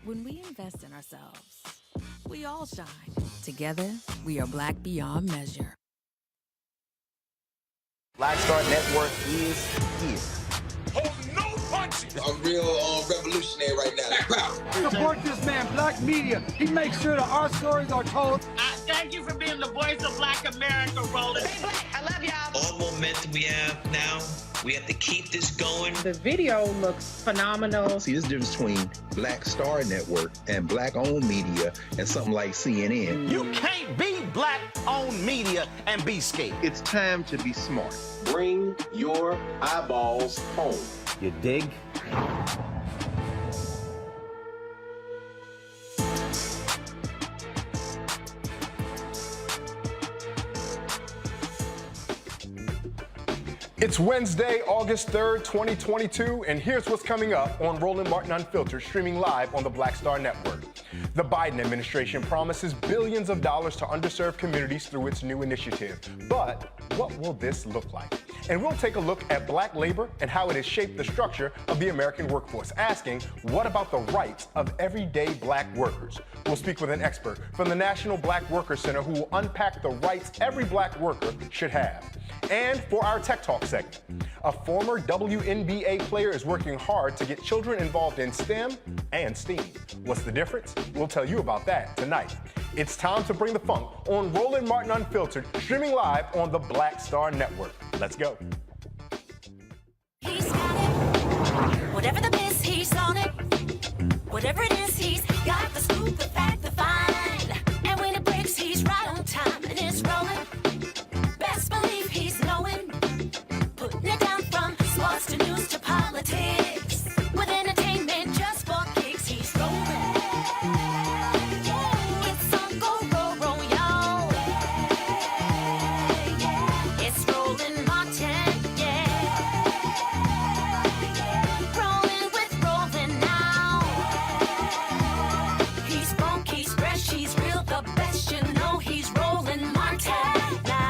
When we invest in ourselves, we all shine. Together, we are Black beyond measure. Black Star Network is here. Hold no punches! I'm real revolutionary right now. Like, pow. Support this man, Black media. He makes sure that our stories are told. Thank you for being the voice of Black America, Roland. Stay black. I love y'all. All momentum we have now, we have to keep this going. The video looks phenomenal. See, this difference between Black Star Network and Black-owned media and something like CNN. You can't be Black-owned media and be scared. It's time to be smart. Bring your eyeballs home. You dig? It's Wednesday, August 3rd, 2022, and here's what's coming up on Roland Martin Unfiltered, streaming live on the Black Star Network. The Biden administration promises billions of dollars to underserved communities through its new initiative. But what will this look like? And we'll take a look at Black labor and how it has shaped the structure of the American workforce, asking, what about the rights of everyday Black workers? We'll speak with an expert from the National Black Worker Center who will unpack the rights every Black worker should have. And for our Tech Talk segment, a former WNBA player is working hard to get children involved in STEM and STEAM. What's the difference? We'll tell you about that tonight. It's time to bring the funk on Roland Martin Unfiltered, streaming live on the Black Star Network. Let's go. He's got it. Whatever the miss, he's on it. Whatever it is, he's got the scoop, the fact, the find. And when it breaks, he's right on time and it's rolling. Best believe he's knowing. Putting it down from sports to news to politics. With entertainment just for kicks, he's rolling. It's on go, roll, roll, y'all. It's Roland Martin, yeah. Rolling with Roland now. He's funk, he's fresh, he's real, the best, you know he's Roland Martin now.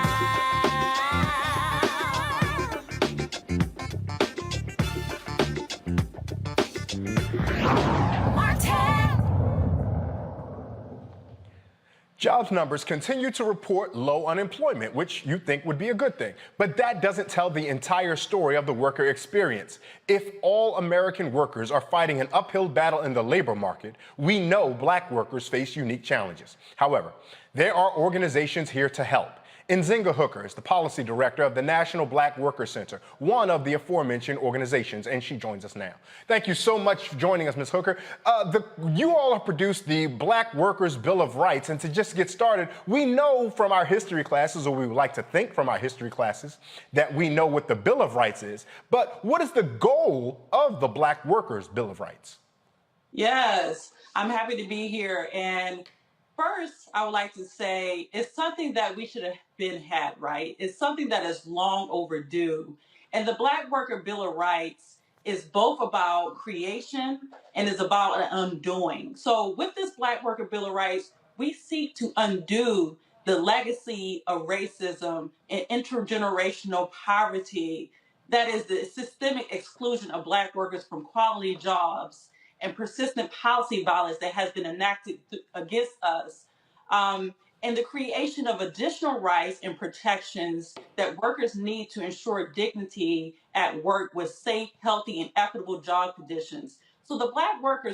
Jobs numbers continue to report low unemployment, which you think would be a good thing. But that doesn't tell the entire story of the worker experience. If all American workers are fighting an uphill battle in the labor market, we know Black workers face unique challenges. However, there are organizations here to help. Nzinga Hooker is the policy director of the National Black Worker Center, one of the aforementioned organizations, and she joins us now. Thank you so much for joining us, Ms. Hooker. You all have produced the Black Workers Bill of Rights, and to just get started, we know from our history classes, or we would like to think from our history classes, that we know what the Bill of Rights is. But what is the goal of the Black Workers Bill of Rights? Yes, I'm happy to be here. And first, I would like to say it's something that we should have had, right? It's something that is long overdue. And the Black Worker Bill of Rights is both about creation and is about an undoing. So with this Black Worker Bill of Rights, we seek to undo the legacy of racism and intergenerational poverty That is the systemic exclusion of Black workers from quality jobs and persistent policy violence that has been enacted against us, and the creation of additional rights and protections that workers need to ensure dignity at work with safe, healthy, and equitable job conditions. So the Black Worker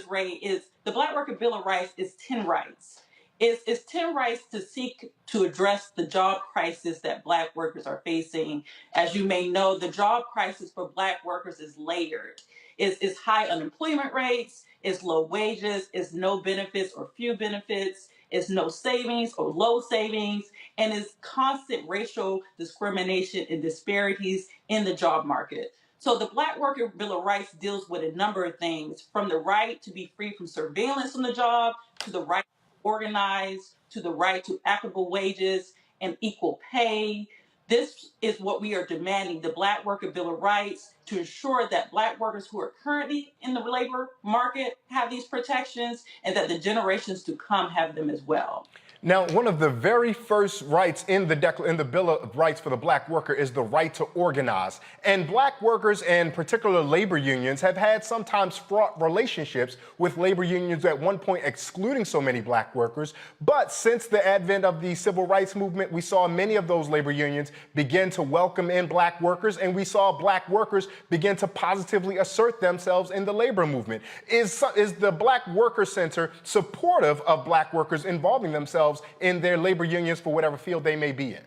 Bill of Rights is 10 rights. It's 10 rights to seek to address the job crisis that Black workers are facing. As you may know, the job crisis for Black workers is layered. It's high unemployment rates, it's low wages, it's no benefits or few benefits, it's no savings or low savings, and it's constant racial discrimination and disparities in the job market. So the Black Worker Bill of Rights deals with a number of things, from the right to be free from surveillance on the job, to the right to organize, to the right to equitable wages and equal pay. This is what we are demanding, the Black Worker Bill of Rights, to ensure that Black workers who are currently in the labor market have these protections and that the generations to come have them as well. Now, one of the very first rights in the Bill of Rights for the Black worker is the right to organize. And Black workers and particular labor unions have had sometimes fraught relationships with labor unions at one point excluding so many Black workers. But since the advent of the civil rights movement, we saw many of those labor unions begin to welcome in Black workers, and we saw Black workers begin to positively assert themselves in the labor movement. Is the Black Worker Center supportive of Black workers involving themselves in their labor unions for whatever field they may be in?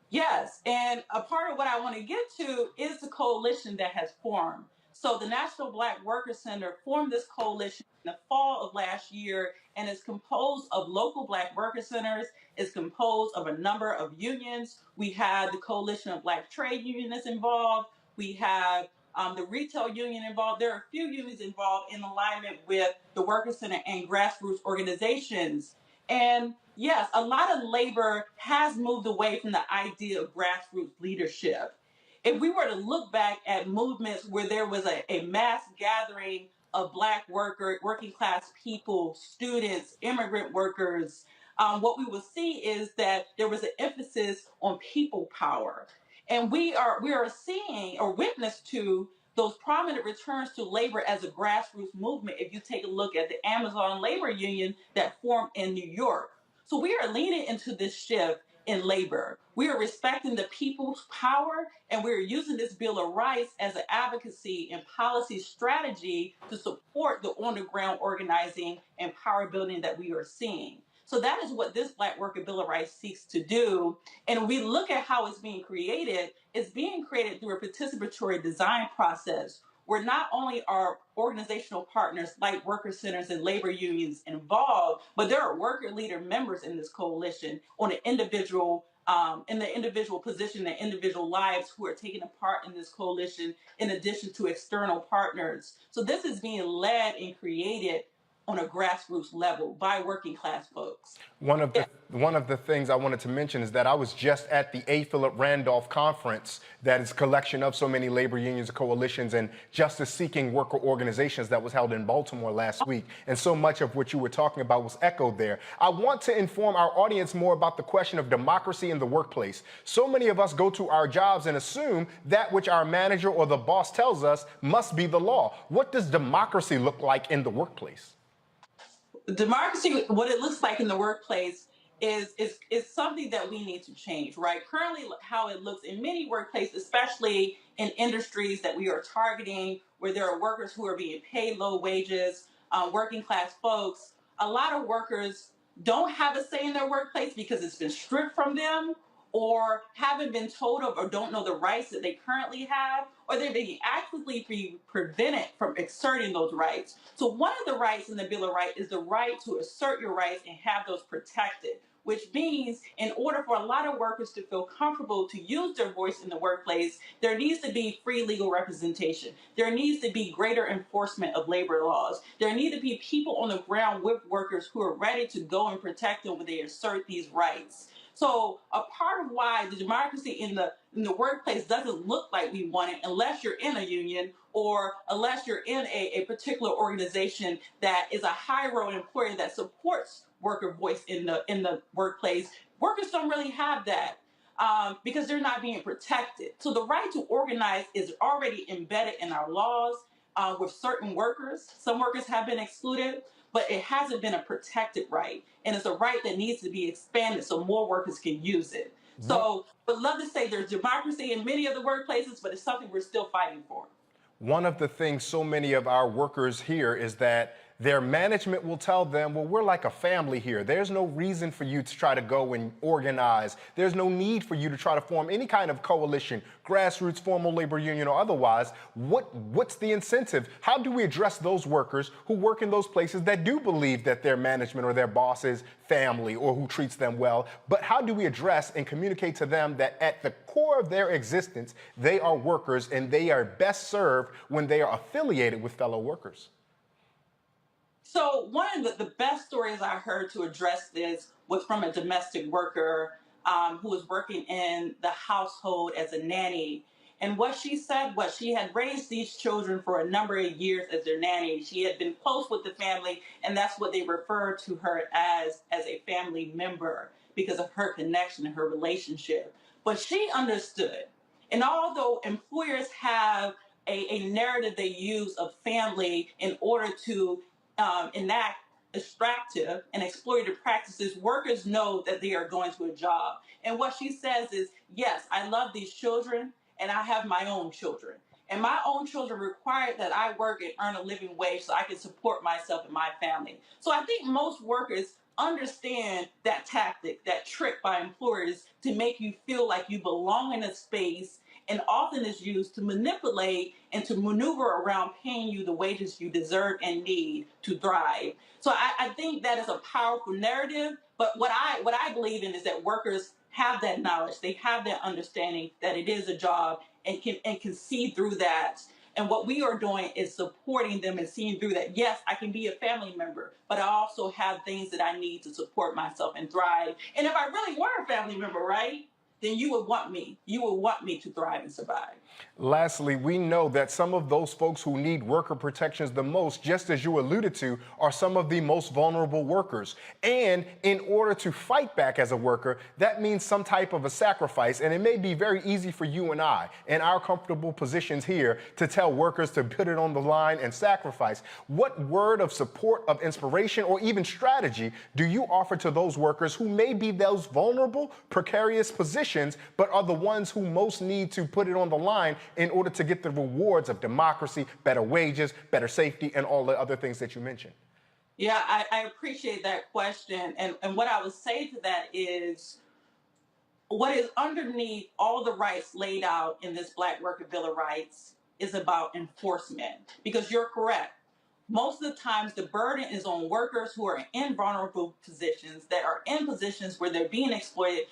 Yes, and a part of what I want to get to is the coalition that has formed. So the National Black Worker Center formed this coalition in the fall of last year, and is composed of local Black worker centers, is composed of a number of unions. We have the Coalition of Black Trade Unionists involved. We have the retail union involved. There are a few unions involved in alignment with the Worker Center and grassroots organizations. And yes, a lot of labor has moved away from the idea of grassroots leadership. If we were to look back at movements where there was a mass gathering of Black working class people, students, immigrant workers, what we will see is that there was an emphasis on people power. And we are seeing or witness to those prominent returns to labor as a grassroots movement if you take a look at the Amazon labor union that formed in New York. So we are leaning into this shift in labor. We are respecting the people's power, and we're using this Bill of Rights as an advocacy and policy strategy to support the on-the-ground organizing and power building that we are seeing. So that is what this Black Worker Bill of Rights seeks to do. And when we look at how it's being created, it's being created through a participatory design process where not only are organizational partners like worker centers and labor unions involved, but there are worker leader members in this coalition on an individual in the individual position and individual lives who are taking a part in this coalition in addition to external partners. So this is being led and created on a grassroots level by working class folks. One of the things I wanted to mention is that I was just at the A. Philip Randolph conference, that is a collection of so many labor unions, coalitions, and justice-seeking worker organizations that was held in Baltimore last week. And so much of what you were talking about was echoed there. I want to inform our audience more about the question of democracy in the workplace. So many of us go to our jobs and assume that which our manager or the boss tells us must be the law. What does democracy look like in the workplace? Democracy, what it looks like in the workplace is something that we need to change, right? Currently, how it looks in many workplaces, especially in industries that we are targeting, where there are workers who are being paid low wages, working class folks, a lot of workers don't have a say in their workplace because it's been stripped from them, or haven't been told of, or don't know the rights that they currently have, or they're being actively prevented from exerting those rights. So one of the rights in the Bill of Rights is the right to assert your rights and have those protected, which means in order for a lot of workers to feel comfortable to use their voice in the workplace, there needs to be free legal representation. There needs to be greater enforcement of labor laws. There need to be people on the ground with workers who are ready to go and protect them when they assert these rights. So a part of why the democracy in the workplace doesn't look like we want it unless you're in a union or unless you're in a particular organization that is a high-road employer that supports worker voice in the workplace. Workers don't really have that. because they're not being protected. So the right to organize is already embedded in our laws with certain workers. Some workers have been excluded, but it hasn't been a protected right. And it's a right that needs to be expanded so more workers can use it. So I would love to say there's democracy in many of the workplaces, but it's something we're still fighting for. One of the things so many of our workers hear is that their management will tell them, well, we're like a family here. There's no reason for you to try to go and organize. There's no need for you to try to form any kind of coalition, grassroots, formal labor union, or otherwise. What's the incentive? How do we address those workers who work in those places that do believe that their management or their boss is family or who treats them well? But how do we address and communicate to them that at the core of their existence, they are workers and they are best served when they are affiliated with fellow workers? So one of the best stories I heard to address this was from a domestic worker who was working in the household as a nanny. And what she said was she had raised these children for a number of years as their nanny. She had been close with the family, and that's what they referred to her as a family member because of her connection and her relationship. But she understood. And although employers have a narrative they use of family in order to enact extractive and exploitative practices, workers know that they are going to a job. And what she says is, yes, I love these children and I have my own children. And my own children require that I work and earn a living wage so I can support myself and my family. So I think most workers understand that tactic, that trick by employers to make you feel like you belong in a space, and often is used to manipulate and to maneuver around paying you the wages you deserve and need to thrive. So I think that is a powerful narrative, but what I believe in is that workers have that knowledge, they have that understanding that it is a job and can see through that. And what we are doing is supporting them and seeing through that. Yes, I can be a family member, but I also have things that I need to support myself and thrive. And if I really were a family member, right, then you would want me. You would want me to thrive and survive. Lastly, we know that some of those folks who need worker protections the most, just as you alluded to, are some of the most vulnerable workers. And in order to fight back as a worker, that means some type of a sacrifice. And it may be very easy for you and I, in our comfortable positions here, to tell workers to put it on the line and sacrifice. What word of support, of inspiration, or even strategy do you offer to those workers who may be those vulnerable, precarious positions, but are the ones who most need to put it on the line in order to get the rewards of democracy, better wages, better safety, and all the other things that you mentioned? Yeah, I appreciate that question. And what I would say to that is, what is underneath all the rights laid out in this Black Worker Bill of Rights is about enforcement. Because you're correct. Most of the times the burden is on workers who are in vulnerable positions, that are in positions where they're being exploited,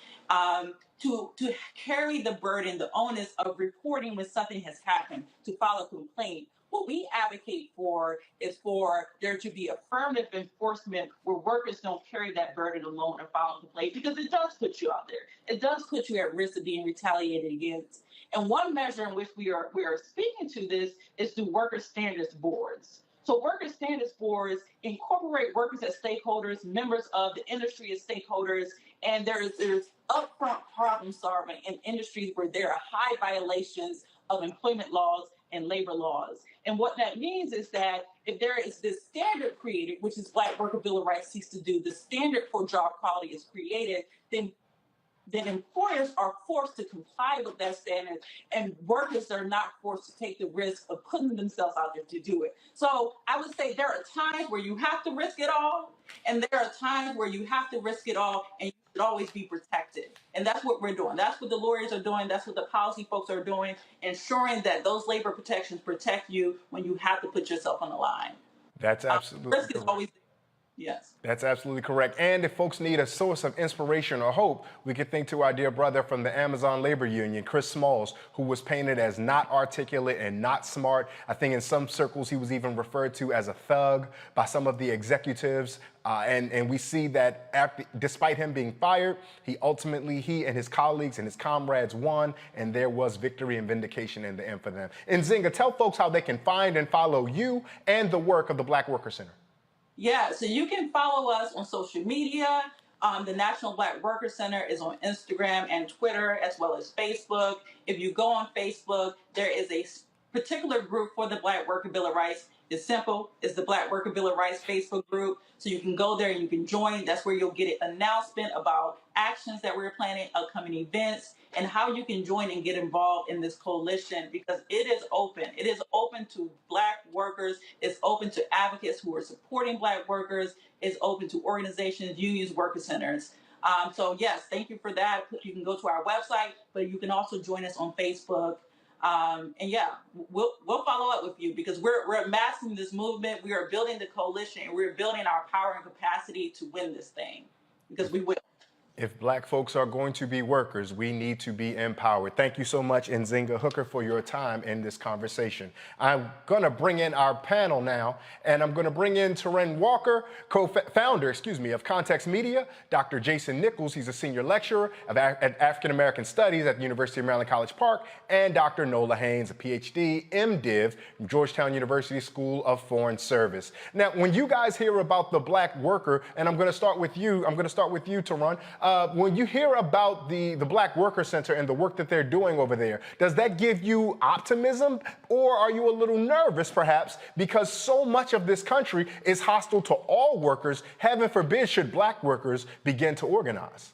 to carry the burden, the onus of reporting when something has happened, to file a complaint. What we advocate for is for there to be affirmative enforcement where workers don't carry that burden alone and file a complaint, because it does put you out there. It does put you at risk of being retaliated against. And one measure in which we are speaking to this is through worker standards boards. So worker standards boards incorporate workers as stakeholders, members of the industry as stakeholders, and there's upfront problem solving in industries where there are high violations of employment laws and labor laws. And what that means is that if there is this standard created, which is Black Worker Bill of Rights seeks to do, the standard for job quality is created, then employers are forced to comply with that standard, and workers are not forced to take the risk of putting themselves out there to do it. So I would say there are times where you have to risk it all, and there are times where you have to risk it all, and you should always be protected. And that's what we're doing. That's what the lawyers are doing. That's what the policy folks are doing, ensuring that those labor protections protect you when you have to put yourself on the line. That's absolutely risk is always there. Yes. That's absolutely correct. And if folks need a source of inspiration or hope, we could think to our dear brother from the Amazon Labor Union, Chris Smalls, who was painted as not articulate and not smart. I think in some circles he was even referred to as a thug by some of the executives. And we see that despite him being fired, he and his colleagues and his comrades won, and there was victory and vindication in the end for them. And Zinga, tell folks how they can find and follow you and the work of the Black Worker Center. Yeah, so you can follow us on social media. The National Black Worker Center is on Instagram and Twitter, as well as Facebook. If you go on Facebook, there is a particular group for the Black Worker Bill of Rights. It's simple. It's the Black Worker Bill of Rights Facebook group. So you can go there and you can join. That's where you'll get an announcement about actions that we're planning, upcoming events, and how you can join and get involved in this coalition, because it is open. It is open to Black workers. It's open to advocates who are supporting Black workers. It's open to organizations, unions, worker centers. So yes, thank you for that. You can go to our website, but you can also join us on Facebook. And yeah, we'll follow up with you, because we're amassing this movement. We are building the coalition, and we're building our power and capacity to win this thing, because we will. If Black folks are going to be workers, we need to be empowered. Thank you so much, Nzinga Hooker, for your time in this conversation. I'm going to bring in our panel now, and I'm going to bring in Terren Walker, co-founder, of Context Media, Dr. Jason Nichols, he's a senior lecturer at African American Studies at the University of Maryland College Park, and Dr. Nola Haynes, a PhD, MDiv from Georgetown University School of Foreign Service. Now, when you guys hear about the Black worker, and I'm going to start with you, Terren. When you hear about the Black Worker Center and the work that they're doing over there, does that give you optimism, or are you a little nervous, perhaps, because so much of this country is hostile to all workers? Heaven forbid should Black workers begin to organize.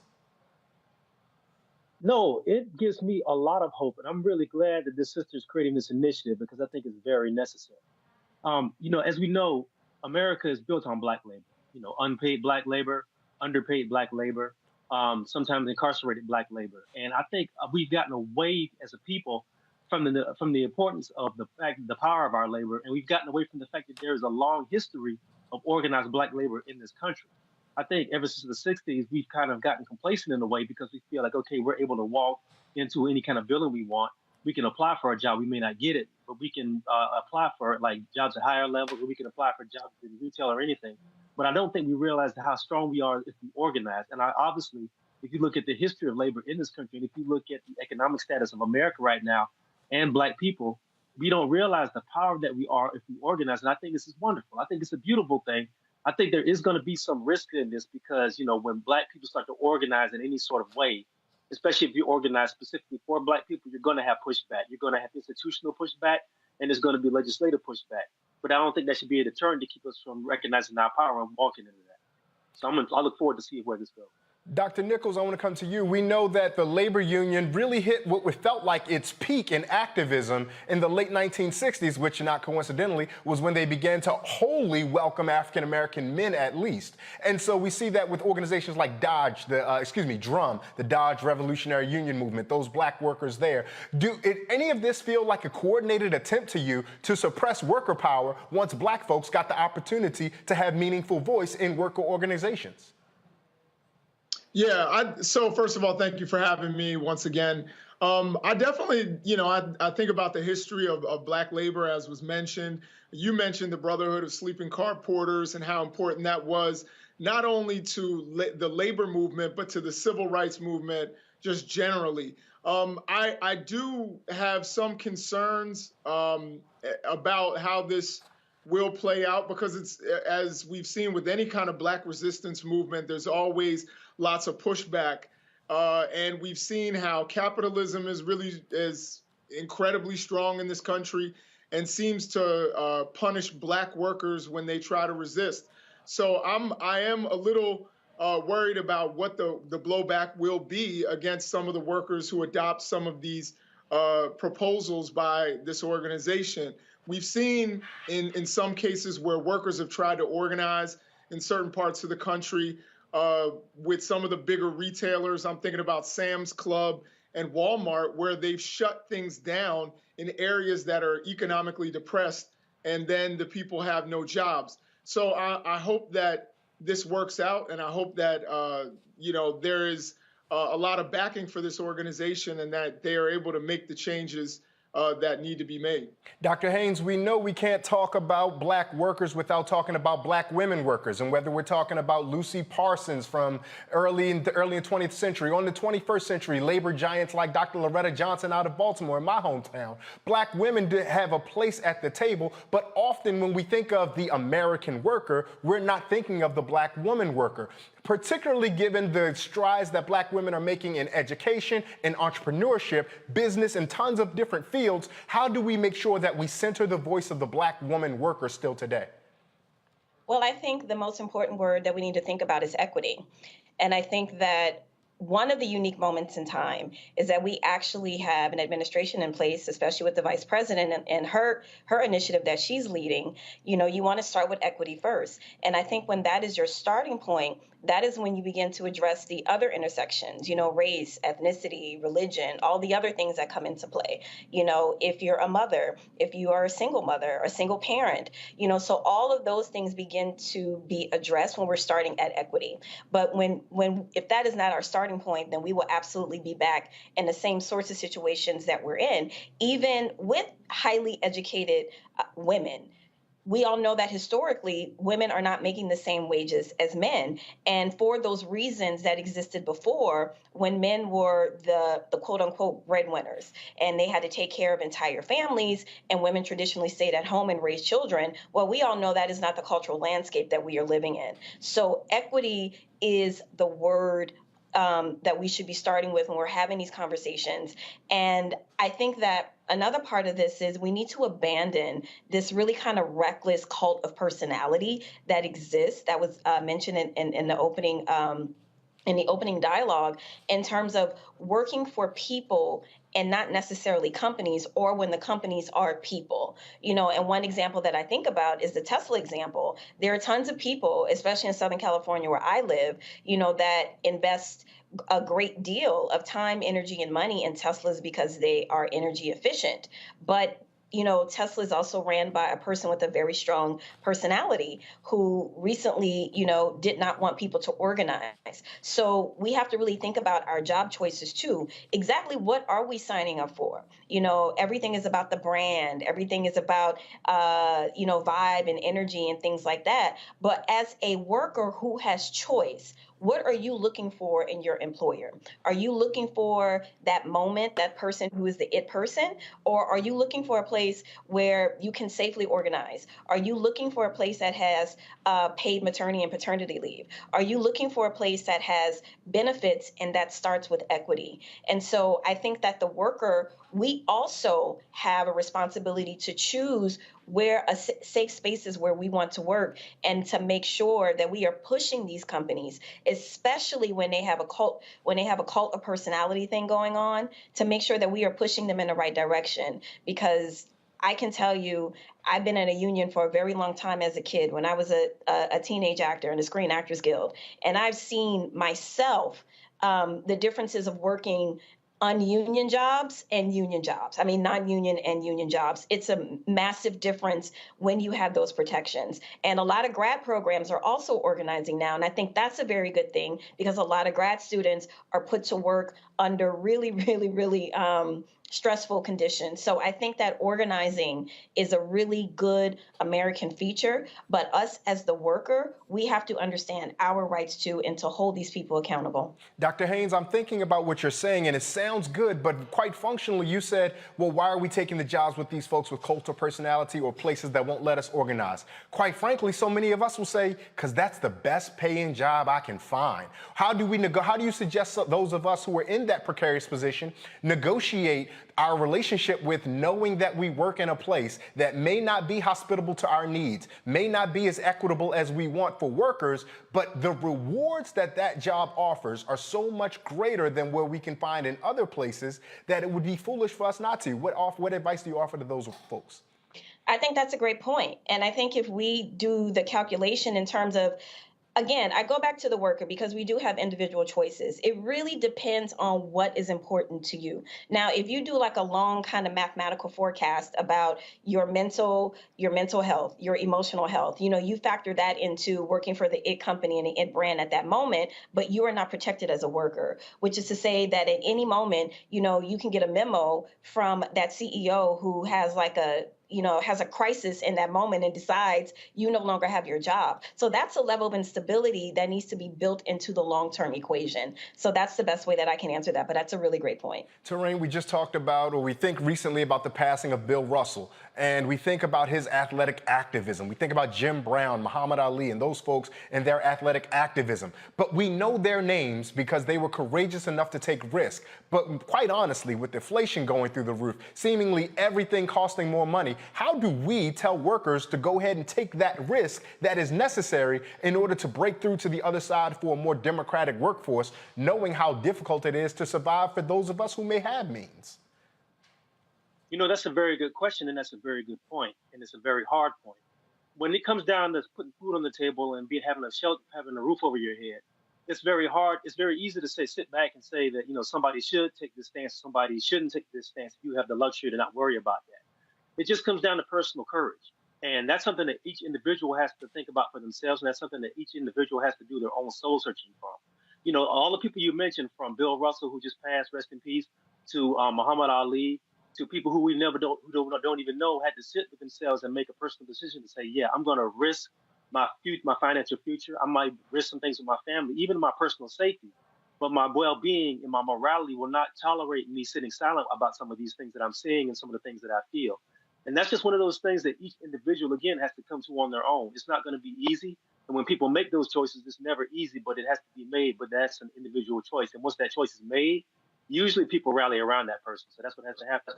No, it gives me a lot of hope, and I'm really glad that this sister is creating this initiative, because I think it's very necessary. As we know, America is built on Black labor. Unpaid Black labor, underpaid Black labor, sometimes incarcerated Black labor. And I think we've gotten away as a people from the importance of the power of our labor, and we've gotten away from the fact that there is a long history of organized Black labor in this country. I think ever since the 60s, we've kind of gotten complacent in a way, because we feel like, okay, we're able to walk into any kind of building we want. We can apply for a job. We may not get it, but we can apply for like jobs at higher levels, or we can apply for jobs in retail or anything. But I don't think we realize how strong we are if we organize. And obviously, if you look at the history of labor in this country, and if you look at the economic status of America right now and Black people, we don't realize the power that we are if we organize. And I think this is wonderful. I think it's a beautiful thing. I think there is going to be some risk in this, because, when Black people start to organize in any sort of way, especially if you organize specifically for Black people, you're going to have pushback. You're going to have institutional pushback, and there's going to be legislative pushback. But I don't think that should be a deterrent to keep us from recognizing our power and walking into that. So I look forward to seeing where this goes. Dr. Nichols, I want to come to you. We know that the labor union really hit what felt like its peak in activism in the late 1960s, which not coincidentally was when they began to wholly welcome African-American men, at least. And so we see that with organizations like DRUM, the Dodge Revolutionary Union Movement, those Black workers there. Do any of this feel like a coordinated attempt to you to suppress worker power once Black folks got the opportunity to have meaningful voice in worker organizations? Yeah, so first of all, thank you for having me once again. I definitely, I think about the history of Black labor, as was mentioned. You mentioned the Brotherhood of Sleeping Car Porters and how important that was, not only to the labor movement, but to the civil rights movement just generally. I do have some concerns about how this will play out, because it's, as we've seen with any kind of Black resistance movement, there's always lots of pushback. And we've seen how capitalism is incredibly strong in this country and seems to punish Black workers when they try to resist. So I am a little worried about what the blowback will be against some of the workers who adopt some of these proposals by this organization. We've seen in some cases where workers have tried to organize in certain parts of the country with some of the bigger retailers. I'm thinking about Sam's Club and Walmart, where they've shut things down in areas that are economically depressed, and then the people have no jobs. So I hope that this works out, and I hope that there is a lot of backing for this organization, and that they are able to make the changes that need to be made. Dr. Haynes, we know we can't talk about Black workers without talking about Black women workers, and whether we're talking about Lucy Parsons from early in the 20th century, on the 21st century, labor giants like Dr. Loretta Johnson out of Baltimore, in my hometown. Black women have a place at the table, but often when we think of the American worker, we're not thinking of the Black woman worker. particularly given the strides that Black women are making in education, in entrepreneurship, business, and tons of different fields? How do we make sure that we center the voice of the Black woman worker still today? Well, I think the most important word that we need to think about is equity. And I think that one of the unique moments in time is that we actually have an administration in place, especially with the vice president and her initiative that she's leading. You know, you want to start with equity first. And I think when that is your starting point, that is when you begin to address the other intersections, you know, race, ethnicity, religion, all the other things that come into play. You know, if you're a mother, if you are a single mother, a single parent, you know, so all of those things begin to be addressed when we're starting at equity. But if that is not our starting point, then we will absolutely be back in the same sorts of situations that we're in, even with highly educated women. We all know that historically, women are not making the same wages as men. And for those reasons that existed before, when men were the quote unquote breadwinners and they had to take care of entire families and women traditionally stayed at home and raised children, well, we all know that is not the cultural landscape that we are living in. So equity is the word that we should be starting with when we're having these conversations. And I think that another part of this is we need to abandon this really kind of reckless cult of personality that exists, that was mentioned in the opening dialogue, in terms of working for people and not necessarily companies, or when the companies are people. You know, and one example that I think about is the Tesla example. There are tons of people, especially in Southern California where I live, you know, that invest a great deal of time, energy, and money in Teslas because they are energy efficient. But you know, Tesla is also ran by a person with a very strong personality who recently, you know, did not want people to organize. So we have to really think about our job choices too. Exactly what are we signing up for? You know, everything is about the brand. Everything is about, you know, vibe and energy and things like that. But as a worker who has choice, what are you looking for in your employer? Are you looking for that moment, that person who is the it person? Or are you looking for a place where you can safely organize? Are you looking for a place that has paid maternity and paternity leave? Are you looking for a place that has benefits and that starts with equity? And so I think that the worker, we also have a responsibility to choose where a safe spaces where we want to work, and to make sure that we are pushing these companies, especially when they have a cult of personality thing going on, to make sure that we are pushing them in the right direction. Because I can tell you, I've been in a union for a very long time as a kid when I was a teenage actor in the Screen Actors Guild. And I've seen myself the differences of working ununion jobs and union jobs. I mean, non-union and union jobs. It's a massive difference when you have those protections. And a lot of grad programs are also organizing now. And I think that's a very good thing, because a lot of grad students are put to work under really, really, really stressful conditions. So I think that organizing is a really good American feature, but us as the worker, we have to understand our rights too, and to hold these people accountable. Dr. Haynes, I'm thinking about what you're saying, and it sounds good, but quite functionally, you said, well, why are we taking the jobs with these folks with cult of personality or places that won't let us organize? Quite frankly, so many of us will say, because that's the best paying job I can find. How do you suggest those of us who are in that precarious position negotiate our relationship with knowing that we work in a place that may not be hospitable to our needs, may not be as equitable as we want for workers, but the rewards that that job offers are so much greater than what we can find in other places that it would be foolish for us not to? What advice do you offer to those folks? I think that's a great point. And I think if we do the calculation in terms of, again, I go back to the worker, because we do have individual choices. It really depends on what is important to you. Now, if you do like a long kind of mathematical forecast about your mental health, your emotional health, you know, you factor that into working for the IT company and the IT brand at that moment, but you are not protected as a worker, which is to say that at any moment, you know, you can get a memo from that CEO who has has a crisis in that moment and decides you no longer have your job. So that's a level of instability that needs to be built into the long-term equation. So that's the best way that I can answer that, but that's a really great point. Terrain, we just talked about, or we think recently about the passing of Bill Russell. and we think about his athletic activism. We think about Jim Brown, Muhammad Ali, and those folks and their athletic activism. But we know their names because they were courageous enough to take risk. But quite honestly, with inflation going through the roof, seemingly everything costing more money, how do we tell workers to go ahead and take that risk that is necessary in order to break through to the other side for a more democratic workforce, knowing how difficult it is to survive for those of us who may have means? You know, that's a very good question, and that's a very good point, and it's a very hard point. When it comes down to putting food on the table and having a shelter, having a roof over your head, it's very hard. It's very easy to sit back and say that, you know, somebody should take this stance, somebody shouldn't take this stance if you have the luxury to not worry about that. It just comes down to personal courage. And that's something that each individual has to think about for themselves, and that's something that each individual has to do their own soul searching from. You know, all the people you mentioned, from Bill Russell, who just passed, rest in peace, to Muhammad Ali, to people who we don't even know, had to sit with themselves and make a personal decision to say, yeah, I'm going to risk my financial future. I might risk some things with my family, even my personal safety, but my well-being and my morality will not tolerate me sitting silent about some of these things that I'm seeing and some of the things that I feel. And that's just one of those things that each individual, again, has to come to on their own. It's not going to be easy. And when people make those choices, it's never easy, but it has to be made. But that's an individual choice. And once that choice is made, usually people rally around that person. So that's what has to happen.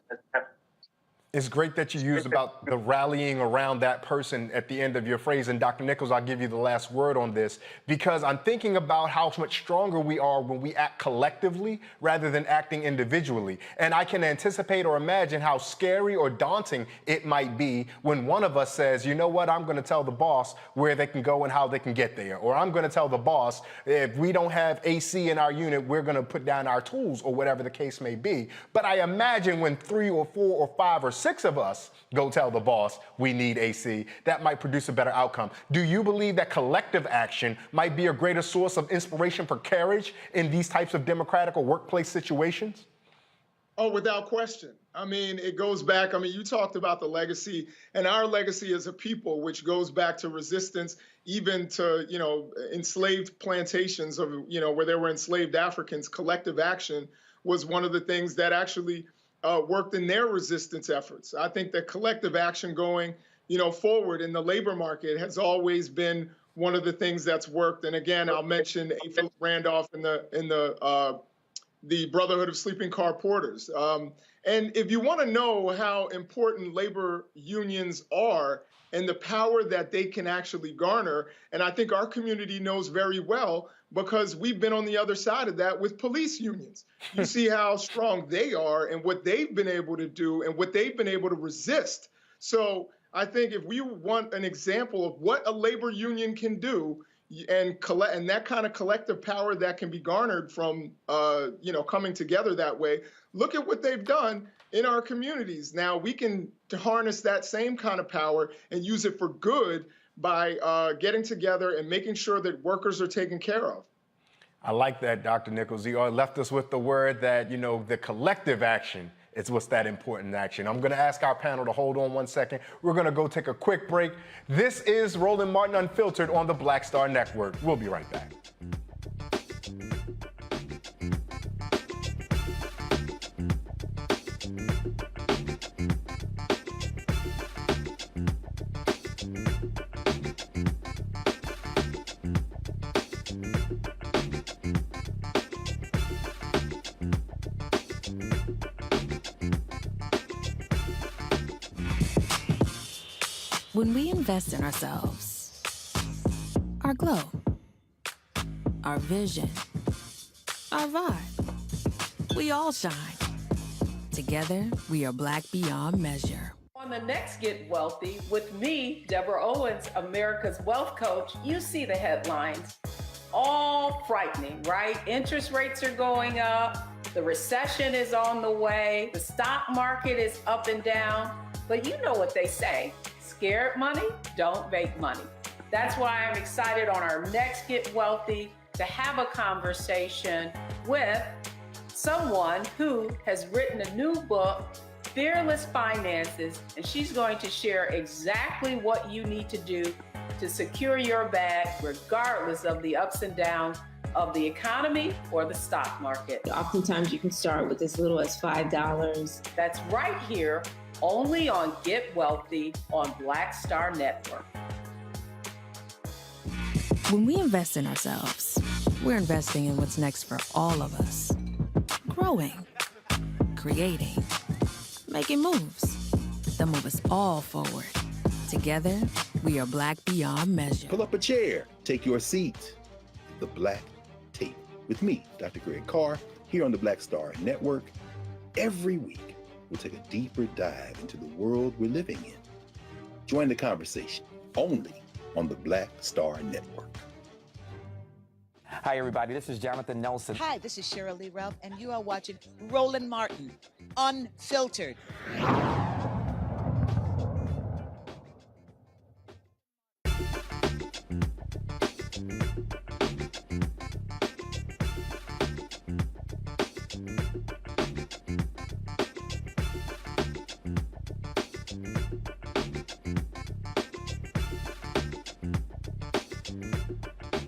It's great that you used about the rallying around that person at the end of your phrase. And Dr. Nichols, I'll give you the last word on this, because I'm thinking about how much stronger we are when we act collectively rather than acting individually. And I can anticipate or imagine how scary or daunting it might be when one of us says, you know what, I'm going to tell the boss where they can go and how they can get there. Or I'm going to tell the boss, if we don't have AC in our unit, we're going to put down our tools, or whatever the case may be. But I imagine when 3 or 4 or 5 or 6 of us go tell the boss we need AC, that might produce a better outcome. Do you believe that collective action might be a greater source of inspiration for courage in these types of democratic or workplace situations? Oh, without question. I mean, it goes back. I mean, you talked about the legacy, and our legacy as a people, which goes back to resistance, even to, you know, enslaved plantations of, you know, where there were enslaved Africans. Collective action was one of the things that actually worked in their resistance efforts. I think that collective action going, you know, forward in the labor market has always been one of the things that's worked. And again, I'll mention A. Philip Randolph in the Brotherhood of Sleeping Car Porters. And if you want to know how important labor unions are and the power that they can actually garner, and I think our community knows very well, because we've been on the other side of that with police unions. You see how strong they are and what they've been able to do and what they've been able to resist. So I think if we want an example of what a labor union can do, and that kind of collective power that can be garnered from, you know, coming together that way, look at what they've done in our communities. Now we can harness that same kind of power and use it for good by getting together and making sure that workers are taken care of. I like that, Dr. Nichols. You left us with the word that, you know, the collective action is what's that important action. I'm going to ask our panel to hold on one second. We're going to go take a quick break. This is Roland Martin Unfiltered on the Black Star Network. We'll be right back. When we invest in ourselves, our glow, our vision, our vibe, we all shine. Together, we are Black beyond measure. On the next Get Wealthy with me, Deborah Owens, America's Wealth Coach, you see the headlines. All frightening, right? Interest rates are going up. The recession is on the way. The stock market is up and down. But you know what they say. Scared money don't make money. That's why I'm excited on our next Get Wealthy to have a conversation with someone who has written a new book, Fearless Finances, and she's going to share exactly what you need to do to secure your bag regardless of the ups and downs of the economy or the stock market. Oftentimes you can start with as little as $5. That's right here, only on Get Wealthy on Black Star Network. When we invest in ourselves, we're investing in what's next for all of us. Growing, creating, making moves that move us all forward. Together, we are Black beyond measure. Pull up a chair, take your seat. The Black Tape with me, Dr. Greg Carr, here on the Black Star Network. Every week, we'll take a deeper dive into the world we're living in. Join the conversation only on the Black Star Network. Hi, everybody. This is Jonathan Nelson. Hi, this is Cheryl Lee Ralph, and you are watching Roland Martin, Unfiltered.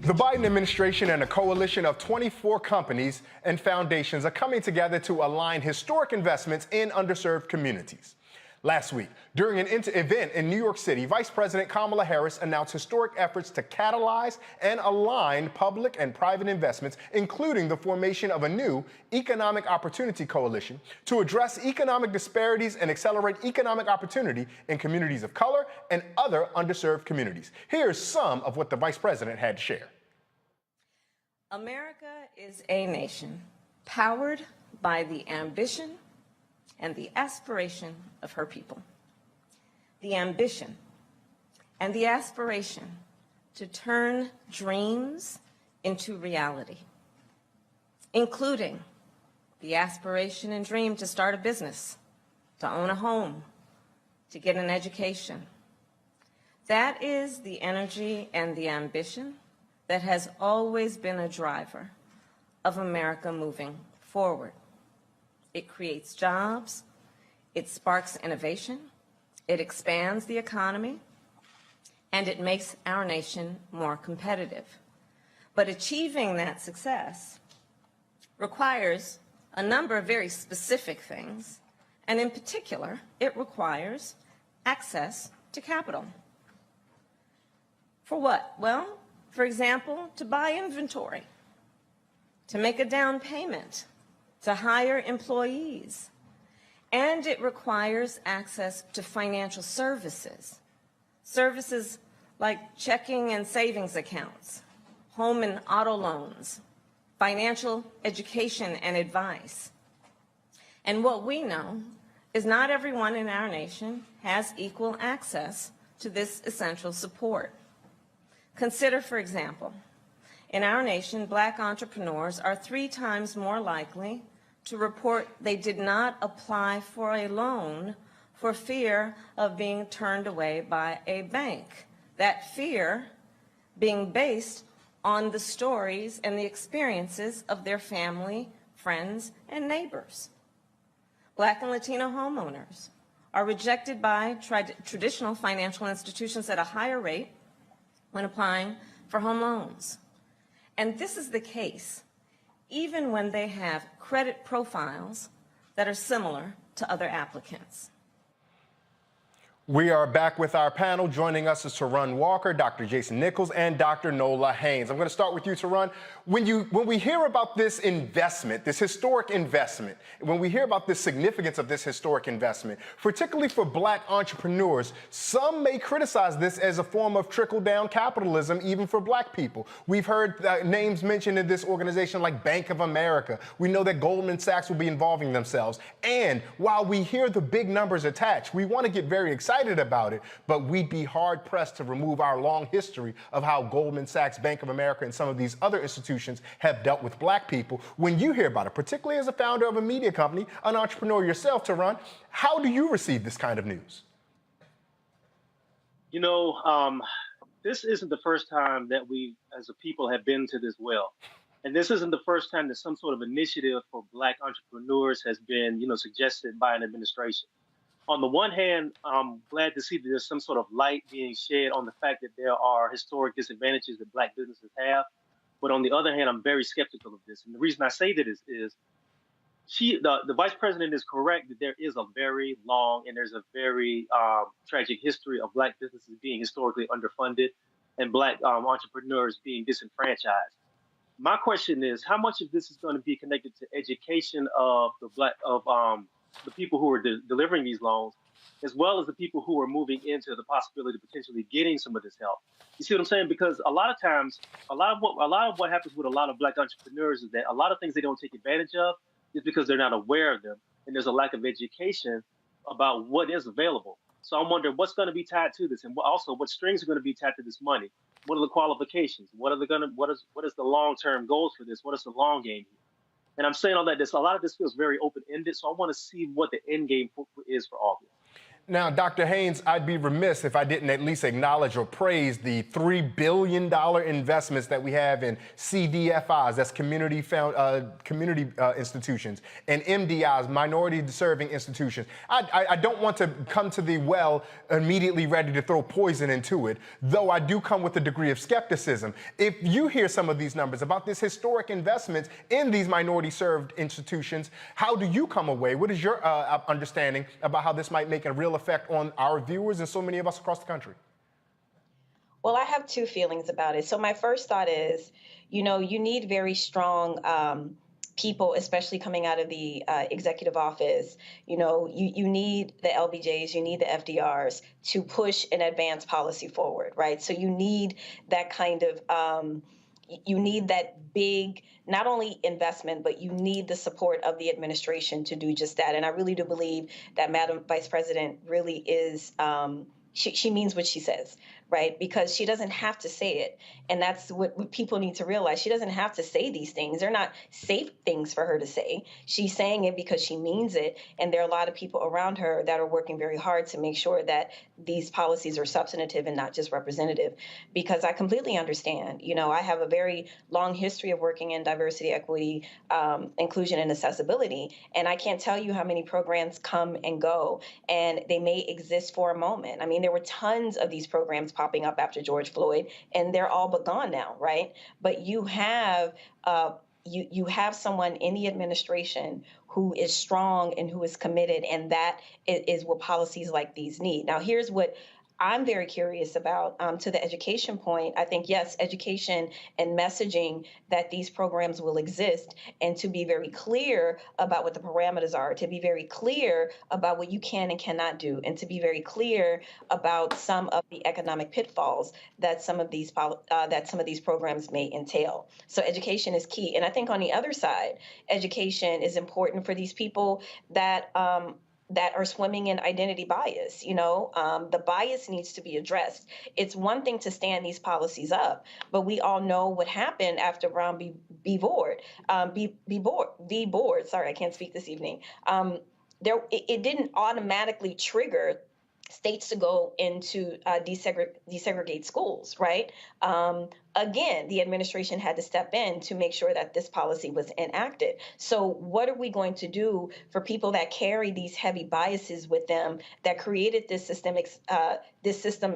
The Biden administration and a coalition of 24 companies and foundations are coming together to align historic investments in underserved communities. Last week, during an event in New York City, Vice President Kamala Harris announced historic efforts to catalyze and align public and private investments, including the formation of a new economic opportunity coalition to address economic disparities and accelerate economic opportunity in communities of color and other underserved communities. Here's some of what the Vice President had to share. America is a nation powered by the ambition and the aspiration of her people. The ambition and the aspiration to turn dreams into reality, including the aspiration and dream to start a business, to own a home, to get an education. That is the energy and the ambition that has always been a driver of America moving forward. It creates jobs, it sparks innovation, it expands the economy, and it makes our nation more competitive. But achieving that success requires a number of very specific things, and in particular, it requires access to capital. For what? Well, for example, to buy inventory, to make a down payment, to hire employees, and it requires access to financial services. Services like checking and savings accounts, home and auto loans, financial education and advice. And what we know is not everyone in our nation has equal access to this essential support. Consider, for example, in our nation, Black entrepreneurs are 3 times more likely to report they did not apply for a loan for fear of being turned away by a bank. That fear being based on the stories and the experiences of their family, friends, and neighbors. Black and Latino homeowners are rejected by traditional financial institutions at a higher rate when applying for home loans. And this is the case even when they have credit profiles that are similar to other applicants. We are back with our panel. Joining us is Tarun Walker, Dr. Jason Nichols, and Dr. Nola Haynes. I'm going to start with you, Tarun. When we hear about this investment, this historic investment, when we hear about the significance of this historic investment, particularly for Black entrepreneurs, some may criticize this as a form of trickle-down capitalism, even for Black people. We've heard names mentioned in this organization like Bank of America. We know that Goldman Sachs will be involving themselves. And while we hear the big numbers attached, we want to get very excited about it, but we'd be hard-pressed to remove our long history of how Goldman Sachs, Bank of America, and some of these other institutions have dealt with Black people. When you hear about it, particularly as a founder of a media company, an entrepreneur yourself, Tarun, how do you receive this kind of news? You know, this isn't the first time that we, as a people, have been to this well. And this isn't the first time that some sort of initiative for Black entrepreneurs has been, suggested by an administration. On the one hand, I'm glad to see that there's some sort of light being shed on the fact that there are historic disadvantages that Black businesses have. But on the other hand, I'm very skeptical of this. And the reason I say that is the vice president is correct that there is a very long and there's a very tragic history of Black businesses being historically underfunded and Black entrepreneurs being disenfranchised. My question is, how much of this is going to be connected to education of the people who are delivering these loans, as well as the people who are moving into the possibility of potentially getting some of this help? You see what I'm saying? Because a lot of times, a lot of what happens with a lot of Black entrepreneurs is that a lot of things they don't take advantage of is because they're not aware of them, and there's a lack of education about what is available. So I'm wondering what's going to be tied to this, and also what strings are going to be tied to this money. What are the qualifications? What is the long-term goals for this? What is the long game here? And I'm saying all that. A lot of this feels very open-ended, so I want to see what the end game is for all of this. Now, Dr. Haynes, I'd be remiss if I didn't at least acknowledge or praise the $3 billion investments that we have in CDFIs, that's community institutions, and MDIs, minority-serving institutions. I don't want to come to the well immediately ready to throw poison into it, though I do come with a degree of skepticism. If you hear some of these numbers about this historic investments in these minority-served institutions, how do you come away? What is your understanding about how this might make a real effect on our viewers and so many of us across the country? Well, I have two feelings about it. So my first thought is, you need very strong people, especially coming out of the executive office. You need the LBJs, you need the FDRs to push and advance policy forward, right? So you need that kind of you need that big, not only investment, but you need the support of the administration to do just that. And I really do believe that Madam Vice President really is, she means what she says, right? Because she doesn't have to say it. And that's what people need to realize. She doesn't have to say these things. They're not safe things for her to say. She's saying it because she means it. And there are a lot of people around her that are working very hard to make sure that these policies are substantive and not just representative. Because I completely understand. I have a very long history of working in diversity, equity, inclusion, and accessibility. And I can't tell you how many programs come and go, and they may exist for a moment. I mean, there were tons of these programs popping up after George Floyd, and they're all but gone now, right? But you have you have someone in the administration who is strong and who is committed, and that is what policies like these need. Now, here's what I'm very curious about to the education point. I think, yes, education and messaging that these programs will exist, and to be very clear about what the parameters are, to be very clear about what you can and cannot do, and to be very clear about some of the economic pitfalls that some of these programs may entail. So education is key. And I think on the other side, education is important for these people that are swimming in identity bias. The bias needs to be addressed. It's one thing to stand these policies up, but we all know what happened after Brown v. Board. Sorry, I can't speak this evening. It didn't automatically trigger states to go into desegregate schools, right? Again, the administration had to step in to make sure that this policy was enacted. So what are we going to do for people that carry these heavy biases with them that created this system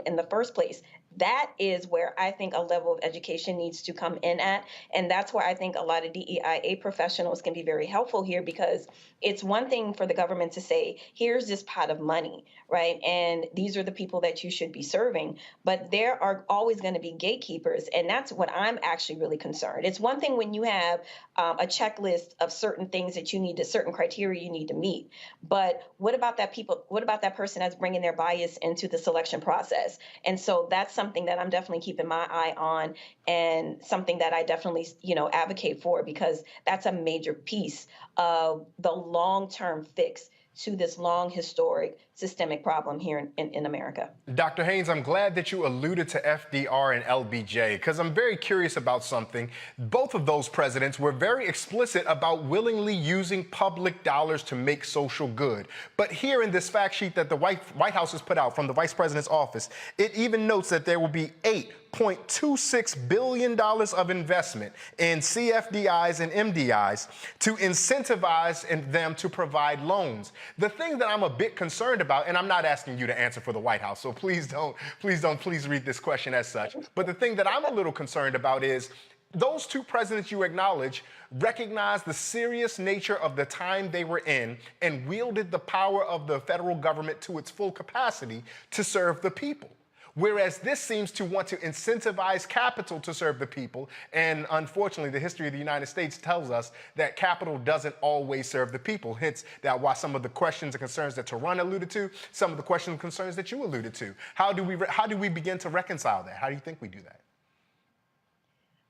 in the first place? That is where I think a level of education needs to come in at. And that's where I think a lot of DEIA professionals can be very helpful here, because it's one thing for the government to say, here's this pot of money, right? And these are the people that you should be serving. But there are always going to be gatekeepers. And that's what I'm actually really concerned. It's one thing when you have a checklist of certain things that you need to, certain criteria you need to meet. But what about that person that's bringing their bias into the selection process? And so that's something that I'm definitely keeping my eye on, and something that I definitely, advocate for, because that's a major piece of the long-term fix to this long, historic, systemic problem here in America. Dr. Haynes, I'm glad that you alluded to FDR and LBJ, because I'm very curious about something. Both of those presidents were very explicit about willingly using public dollars to make social good. But here in this fact sheet that the White House has put out from the Vice President's office, it even notes that there will be $8.26 billion of investment in CFDIs and MDIs to incentivize them to provide loans. The thing that I'm a bit concerned about, and I'm not asking you to answer for the White House, so please read this question as such. But the thing that I'm a little concerned about is, those two presidents you acknowledge recognized the serious nature of the time they were in and wielded the power of the federal government to its full capacity to serve the people. Whereas this seems to want to incentivize capital to serve the people. And unfortunately, the history of the United States tells us that capital doesn't always serve the people. Hence, that why some of the questions and concerns that Taron alluded to, some of the questions and concerns that you alluded to. How do we begin to reconcile that? How do you think we do that?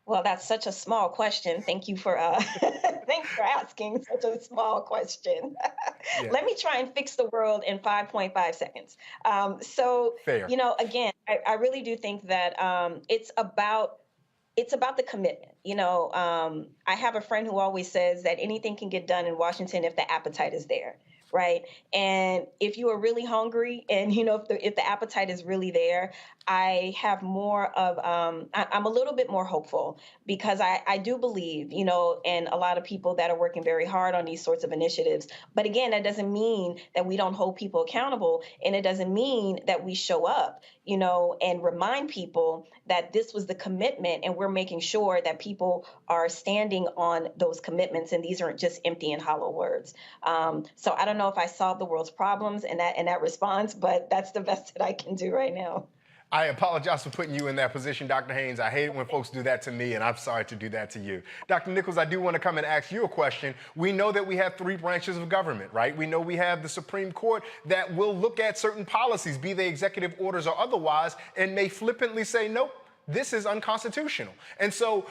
Well, that's such a small question. Thank you for thanks for asking such a small question. Yeah. Let me try and fix the world in 5.5 seconds. Fair. You know, again, I really do think that it's about the commitment. You know, I have a friend who always says that anything can get done in Washington if the appetite is there. Right. And if you are really hungry and, you know, if the appetite is really there, I have more of I'm a little bit more hopeful because I do believe, you know, in a lot of people that are working very hard on these sorts of initiatives. But again, that doesn't mean that we don't hold people accountable. And it doesn't mean that we show up, you know, and remind people that this was the commitment and we're making sure that people are standing on those commitments. And these aren't just empty and hollow words. So I don't know if I solved the world's problems in that response, but that's the best that I can do right now. I apologize for putting you in that position, Dr. Haynes. I hate it when folks do that to me, and I'm sorry to do that to you. Dr. Nichols, I do want to come and ask you a question. We know that we have 3 branches of government, right? We know we have the Supreme Court that will look at certain policies, be they executive orders or otherwise, and may flippantly say, nope, this is unconstitutional. And so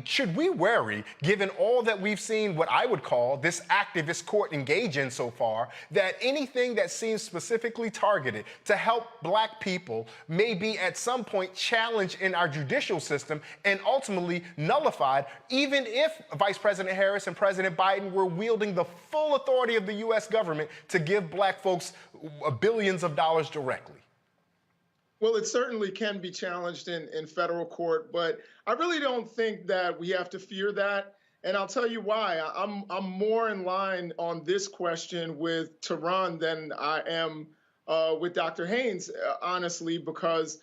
should we worry, given all that we've seen, what I would call this activist court engage in so far, that anything that seems specifically targeted to help Black people may be at some point challenged in our judicial system and ultimately nullified, even if Vice President Harris and President Biden were wielding the full authority of the U.S. government to give Black folks billions of dollars directly? Well, it certainly can be challenged in federal court, but I really don't think that we have to fear that. And I'll tell you why. I'm more in line on this question with Taron than I am with Dr. Haynes, honestly, because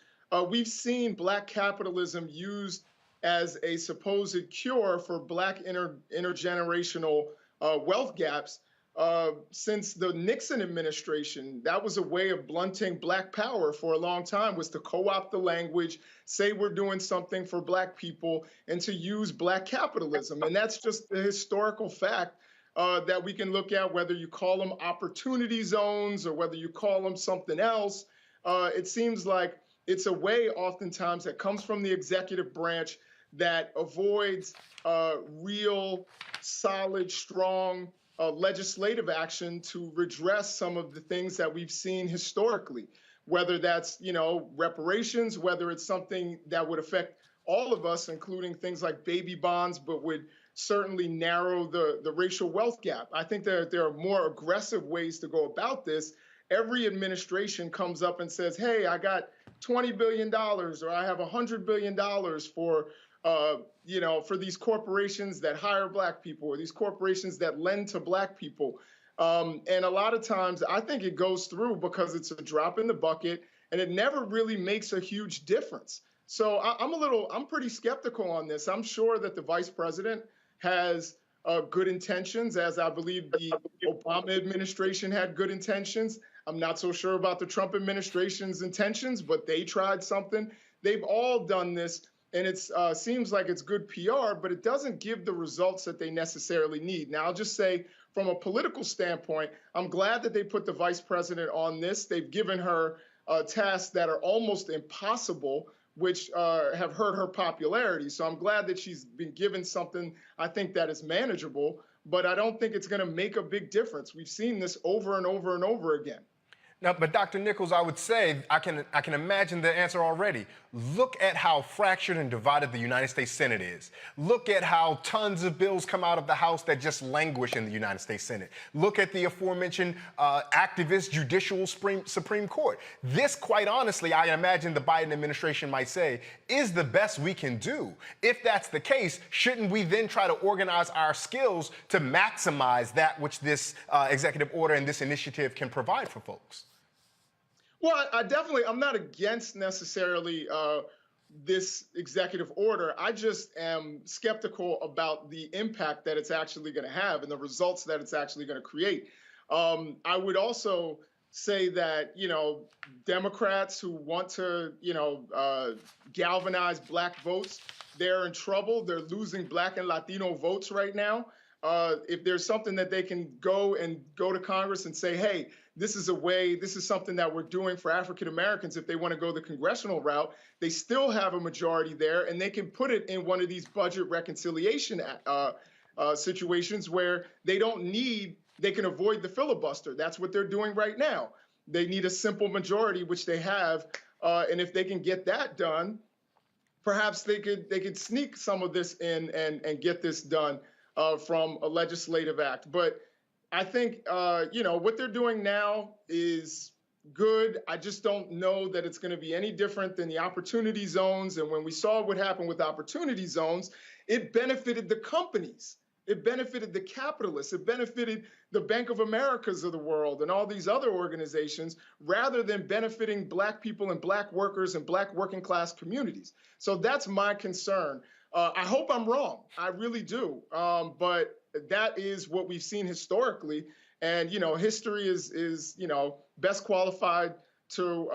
we've seen Black capitalism used as a supposed cure for Black intergenerational wealth gaps. Since the Nixon administration, that was a way of blunting Black power for a long time, was to co-opt the language, say we're doing something for Black people, and to use Black capitalism. And that's just the historical fact that we can look at, whether you call them opportunity zones or whether you call them something else. It seems like it's a way oftentimes that comes from the executive branch that avoids real, solid, strong legislative action to redress some of the things that we've seen historically, whether that's, you know, reparations, whether it's something that would affect all of us, including things like baby bonds, but would certainly narrow the racial wealth gap. I think that there are more aggressive ways to go about this. Every administration comes up and says, hey, I got $20 billion or I have $100 billion for you know, for these corporations that hire Black people or these corporations that lend to Black people. And a lot of times I think it goes through because it's a drop in the bucket and it never really makes a huge difference. So I'm pretty skeptical on this. I'm sure that the vice president has good intentions, as I believe the Obama administration had good intentions. I'm not so sure about the Trump administration's intentions, but they tried something. They've all done this. And it seems like it's good PR, but it doesn't give the results that they necessarily need. Now, I'll just say, from a political standpoint, I'm glad that they put the vice president on this. They've given her tasks that are almost impossible, which have hurt her popularity. So I'm glad that she's been given something, I think, that is manageable, but I don't think it's going to make a big difference. We've seen this over and over and over again. Now, but Dr. Nichols, I would say, I can imagine the answer already. Look at how fractured and divided the United States Senate is. Look at how tons of bills come out of the House that just languish in the United States Senate. Look at the aforementioned activist judicial Supreme Court. This, quite honestly, I imagine the Biden administration might say, is the best we can do. If that's the case, shouldn't we then try to organize our skills to maximize that which this executive order and this initiative can provide for folks? Well, I'm not against necessarily this executive order. I just am skeptical about the impact that it's actually going to have and the results that it's actually going to create. I would also say that, Democrats who want to, galvanize Black votes, they're in trouble. They're losing Black and Latino votes right now. If there's something that they can go to Congress and say, hey, this is something that we're doing for African Americans. If they want to go the congressional route, they still have a majority there, and they can put it in one of these budget reconciliation situations where they can avoid the filibuster. That's what they're doing right now. They need a simple majority, which they have, and if they can get that done, perhaps they could sneak some of this in and get this done from a legislative act. But I think, what they're doing now is good. I just don't know that it's going to be any different than the opportunity zones. And when we saw what happened with opportunity zones, it benefited the companies. It benefited the capitalists. It benefited the Bank of Americas of the world and all these other organizations, rather than benefiting Black people and Black workers and Black working class communities. So that's my concern. I hope I'm wrong. I really do. But that is what we've seen historically. And, history is best qualified to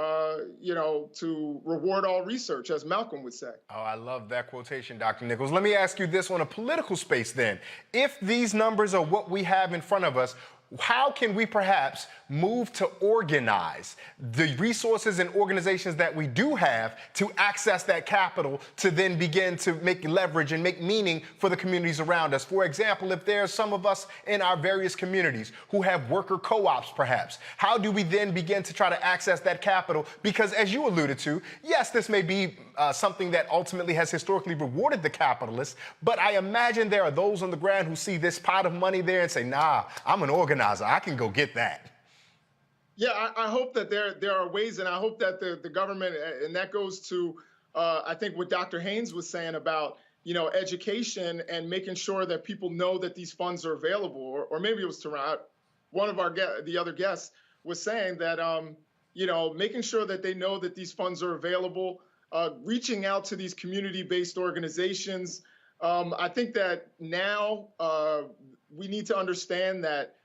reward all research, as Malcolm would say. Oh, I love that quotation, Dr. Nichols. Let me ask you this on a political space then. If these numbers are what we have in front of us, how can we perhaps move to organize the resources and organizations that we do have to access that capital to then begin to make leverage and make meaning for the communities around us? For example, if there are some of us in our various communities who have worker co-ops perhaps, how do we then begin to try to access that capital? Because as you alluded to, yes, this may be something that ultimately has historically rewarded the capitalists, but I imagine there are those on the ground who see this pot of money there and say, nah, I'm an organizer. I can go get that. Yeah, I hope that there are ways, and I hope that the government, and that goes to, I think what Dr. Haynes was saying about, education and making sure that people know that these funds are available, or maybe it was Tarot. One of the other guests was saying that, making sure that they know that these funds are available, reaching out to these community-based organizations. I think that now we need to understand that,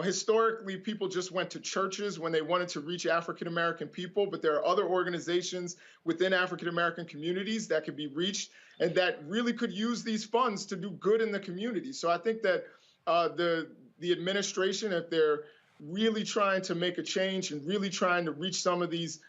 historically, people just went to churches when they wanted to reach African-American people, but there are other organizations within African-American communities that could be reached and that really could use these funds to do good in the community. So I think that the administration, if they're really trying to make a change and really trying to reach some of these,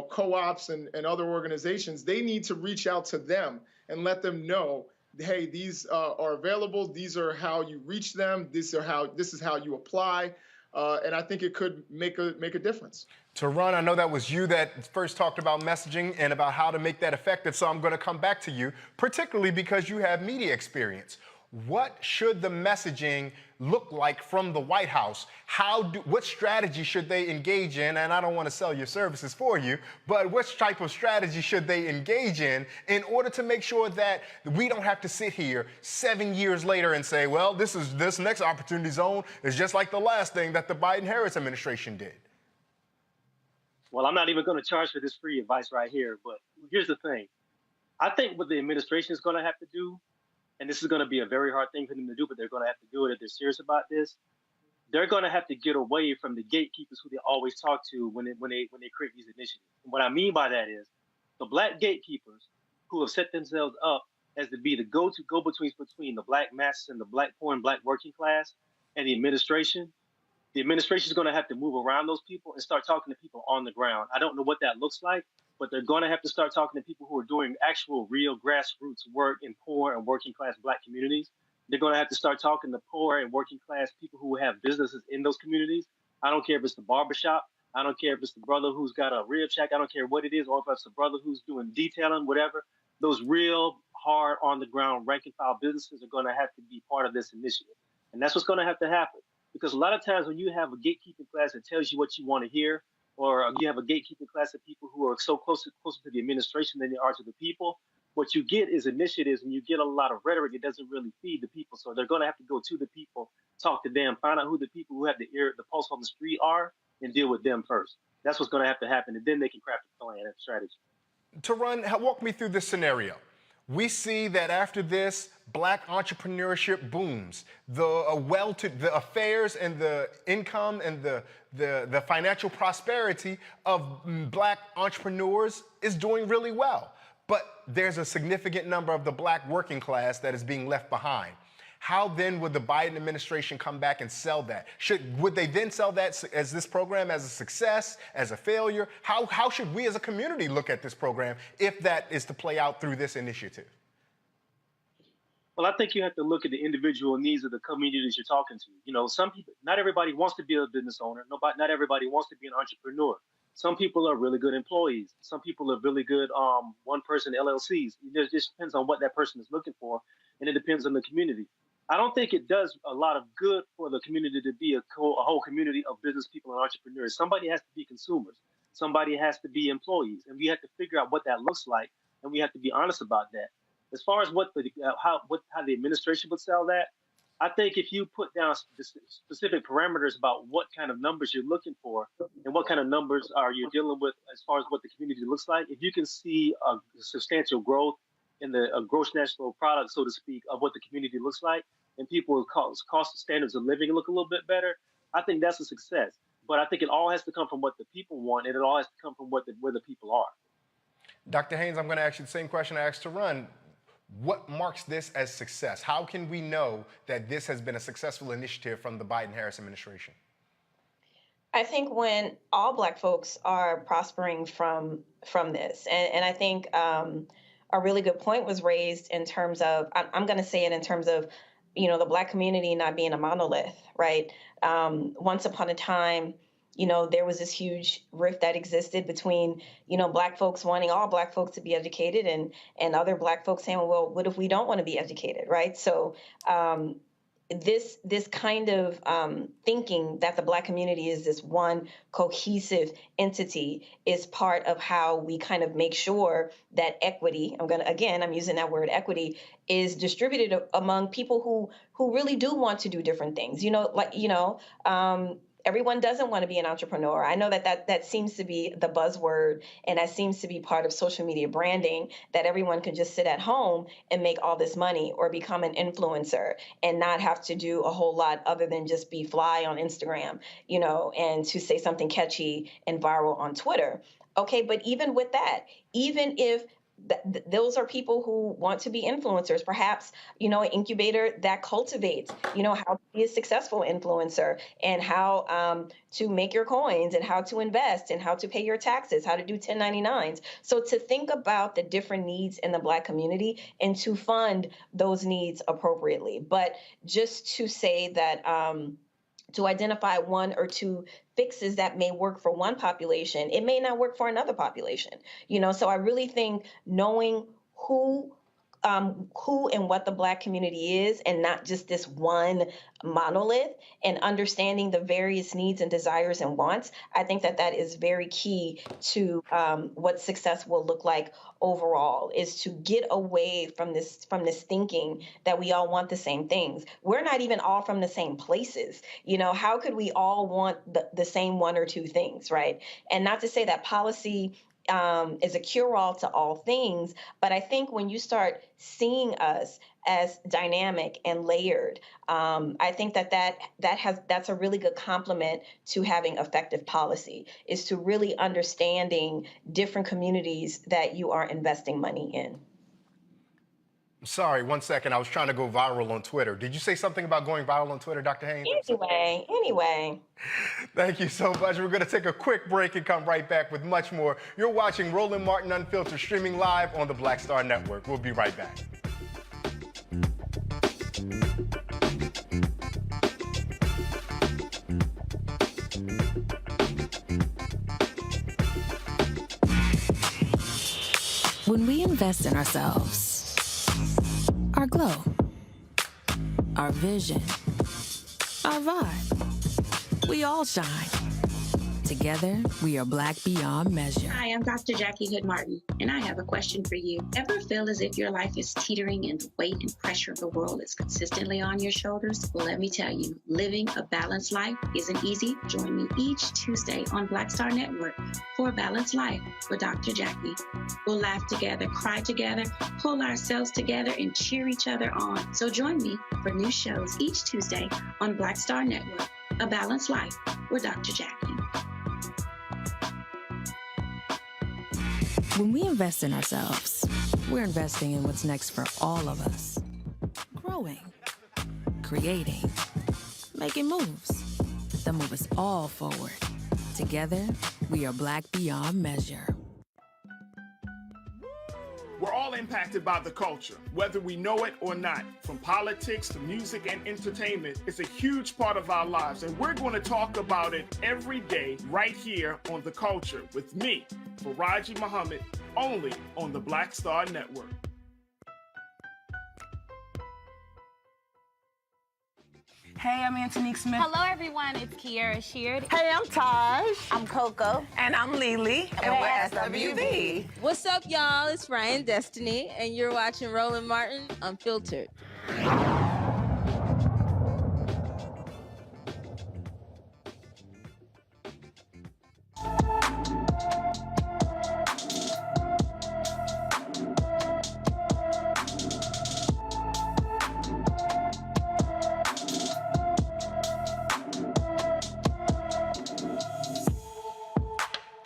co-ops and other organizations, they need to reach out to them and let them know, hey, these are available. These are how you reach them. This is how you apply. And I think it could make a difference. Taison, I know that was you that first talked about messaging and about how to make that effective. So I'm going to come back to you, particularly because you have media experience. What should the messaging look like from the White House? What strategy should they engage in? And I don't want to sell your services for you, but what type of strategy should they engage in order to make sure that we don't have to sit here 7 years later and say, well, this next opportunity zone is just like the last thing that the Biden-Harris administration did? Well, I'm not even going to charge for this free advice right here, but here's the thing. I think what the administration is going to have to do, and this is going to be a very hard thing for them to do, but they're going to have to do it if they're serious about this. They're going to have to get away from the gatekeepers who they always talk to when they create these initiatives. And what I mean by that is the Black gatekeepers who have set themselves up as to be the go-betweens between the Black masses and the Black poor and Black working class and the administration. The administration is going to have to move around those people and start talking to people on the ground. I don't know what that looks like, but they're going to have to start talking to people who are doing actual, real grassroots work in poor and working class Black communities. They're going to have to start talking to poor and working class people who have businesses in those communities. I don't care if it's the barbershop. I don't care if it's the brother who's got a rib shack. I don't care what it is, or if it's the brother who's doing detailing, whatever. Those real hard on the ground rank and file businesses are going to have to be part of this initiative. And that's what's going to have to happen. Because a lot of times when you have a gatekeeping class that tells you what you want to hear, or you have a gatekeeping class of people who are so closer to the administration than they are to the people, what you get is initiatives, and you get a lot of rhetoric that doesn't really feed the people. So they're going to have to go to the people, talk to them, find out who the people who have the pulse on the street are, and deal with them first. That's what's going to have to happen, and then they can craft a plan and strategy. walk me through this scenario. We see that after this, Black entrepreneurship booms. The affairs and the income and the financial prosperity of Black entrepreneurs is doing really well. But there's a significant number of the Black working class that is being left behind. How then would the Biden administration come back and sell that? Would they then sell that as this program as a success, as a failure? How should we as a community look at this program if that is to play out through this initiative? Well, I think you have to look at the individual needs of the communities you're talking to. You know, some people, not everybody wants to be a business owner. Not everybody wants to be an entrepreneur. Some people are really good employees. Some people are really good one-person LLCs. It just depends on what that person is looking for, and it depends on the community. I don't think it does a lot of good for the community to be a whole community of business people and entrepreneurs. Somebody has to be consumers. Somebody has to be employees, and we have to figure out what that looks like, and we have to be honest about that. As far as how the administration would sell that, I think if you put down specific parameters about what kind of numbers you're looking for and what kind of numbers are you dealing with as far as what the community looks like, if you can see a substantial growth in the gross national product, so to speak, of what the community looks like, and people's cost standards of living look a little bit better, I think that's a success. But I think it all has to come from what the people want, and it all has to come from where the people are. Dr. Haynes, I'm going to ask you the same question I asked Taron. What marks this as success? How can we know that this has been a successful initiative from the Biden-Harris administration? I think when all Black folks are prospering from this, and I think a really good point was raised in terms of, I'm going to say it in terms of, you know, the Black community not being a monolith, right? Once upon a time, you know, there was this huge rift that existed between, you know, Black folks wanting all Black folks to be educated and other Black folks saying, well, what if we don't want to be educated, right? So this kind of thinking that the Black community is this one cohesive entity is part of how we kind of make sure that equity, I'm using that word equity, is distributed among people who really do want to do different things. You know, everyone doesn't want to be an entrepreneur. I know that seems to be the buzzword, and that seems to be part of social media branding, that everyone can just sit at home and make all this money or become an influencer and not have to do a whole lot other than just be fly on Instagram, you know, and to say something catchy and viral on Twitter. Okay, but even with that, even if those are people who want to be influencers, perhaps, you know, an incubator that cultivates, you know, how to be a successful influencer and how to make your coins and how to invest and how to pay your taxes, how to do 1099s. So to think about the different needs in the Black community and to fund those needs appropriately. But just to say that to identify one or two fixes that may work for one population, it may not work for another population. You know, so I really think knowing who and what the Black community is, and not just this one monolith, and understanding the various needs and desires and wants, I think that is very key to what success will look like overall, is to get away from this thinking that we all want the same things. We're not even all from the same places. You know, how could we all want the same one or two things, right? And not to say that policy is a cure-all to all things, but I think when you start seeing us as dynamic and layered, I think that's a really good complement to having effective policy, is to really understanding different communities that you are investing money in. Sorry, 1 second. I was trying to go viral on Twitter. Did you say something about going viral on Twitter, Dr. Haynes? Anyway. Thank you so much. We're going to take a quick break and come right back with much more. You're watching Roland Martin Unfiltered, streaming live on the Black Star Network. We'll be right back. When we invest in ourselves, our glow, our vision, our vibe, we all shine. Together, we are Black beyond measure. Hi, I'm Dr. Jackie Hood Martin, and I have a question for you. Ever feel as if your life is teetering and the weight and pressure of the world is consistently on your shoulders? Well, let me tell you, living a balanced life isn't easy. Join me each Tuesday on Black Star Network for a Balanced Life with Dr. Jackie. We'll laugh together, cry together, pull ourselves together, and cheer each other on. So join me for new shows each Tuesday on Black Star Network, A Balanced Life with Dr. Jackie. When we invest in ourselves, we're investing in what's next for all of us. Growing, creating, making moves that move us all forward. Together, we are Black beyond measure. We're all impacted by the culture, whether we know it or not. From politics to music and entertainment, it's a huge part of our lives, and we're going to talk about it every day right here on The Culture with me, Faraji Muhammad, only on the Black Star Network. Hey, I'm Antonique Smith. Hello, everyone. It's Kiara Sheard. Hey, I'm Taj. I'm Coco. And I'm Lily. And we're SWV. What's up, y'all? It's Ryan Destiny, and you're watching Roland Martin Unfiltered.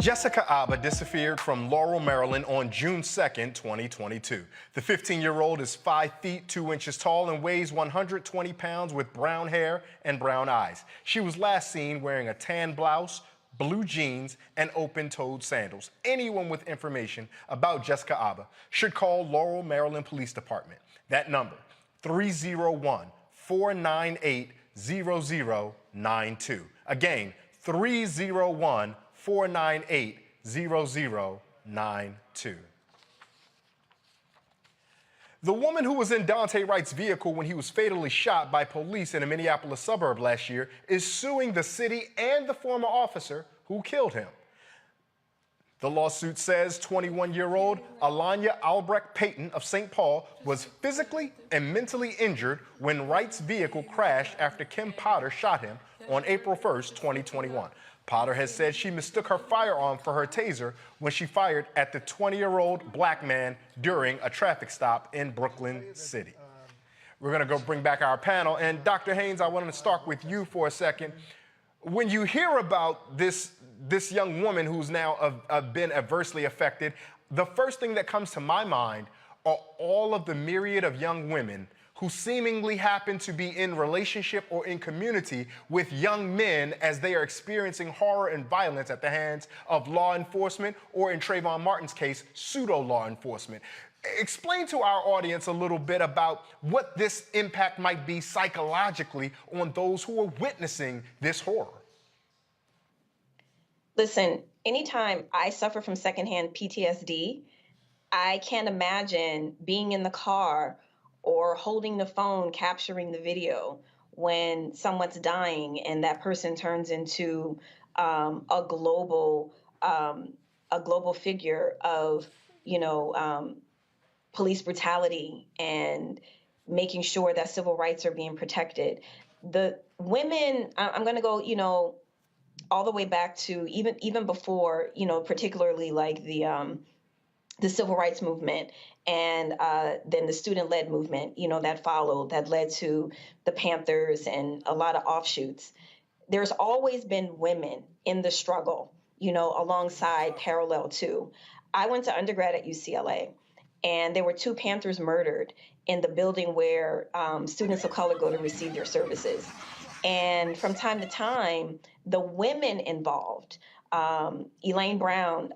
Jessica Alba disappeared from Laurel, Maryland on June 2nd, 2022. The 15-year-old is 5 feet 2 inches tall and weighs 120 pounds with brown hair and brown eyes. She was last seen wearing a tan blouse, blue jeans, and open-toed sandals. Anyone with information about Jessica Alba should call Laurel, Maryland Police Department. That number, 301-498-0092. Again, 301-498-0092. The woman who was in Daunte Wright's vehicle when he was fatally shot by police in a Minneapolis suburb last year is suing the city and the former officer who killed him. The lawsuit says 21-year-old Alanya Albrecht Payton of St. Paul was physically and mentally injured when Wright's vehicle crashed after Kim Potter shot him on April 1st, 2021. Potter has said she mistook her firearm for her taser when she fired at the 20-year-old black man during a traffic stop in Brooklyn City. We're going to go bring back our panel. And Dr. Haynes, I wanted to start with you for a second. When you hear about this young woman who's now been adversely affected, the first thing that comes to my mind are all of the myriad of young women who seemingly happen to be in relationship or in community with young men as they are experiencing horror and violence at the hands of law enforcement, or in Trayvon Martin's case, pseudo-law enforcement. Explain to our audience a little bit about what this impact might be psychologically on those who are witnessing this horror. Listen, anytime I suffer from secondhand PTSD, I can't imagine being in the car or holding the phone, capturing the video when someone's dying and that person turns into a global figure of, police brutality and making sure that civil rights are being protected. The women, I'm going to go, all the way back to even before, particularly like the civil rights movement and then the student-led movement, that followed, that led to the Panthers and a lot of offshoots. There's always been women in the struggle, alongside parallel to. I went to undergrad at UCLA, and there were 2 Panthers murdered in the building where students of color go to receive their services. And from time to time, the women involved, Elaine Brown,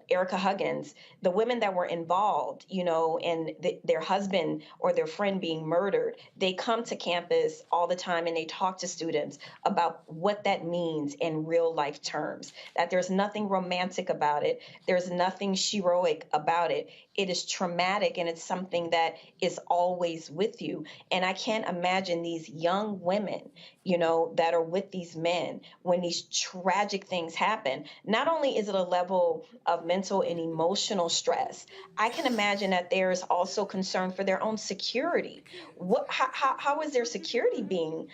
Erica Huggins, the women that were involved, in their husband or their friend being murdered, they come to campus all the time and they talk to students about what that means in real life terms, that there's nothing romantic about it. There's nothing heroic about it. it is traumatic and it's something that is always with you. And I can't imagine these young women, you know, that are with these men when these tragic things happen. Not only is it a level of mental and emotional stress, I can imagine that there is also concern for their own security. How is their security being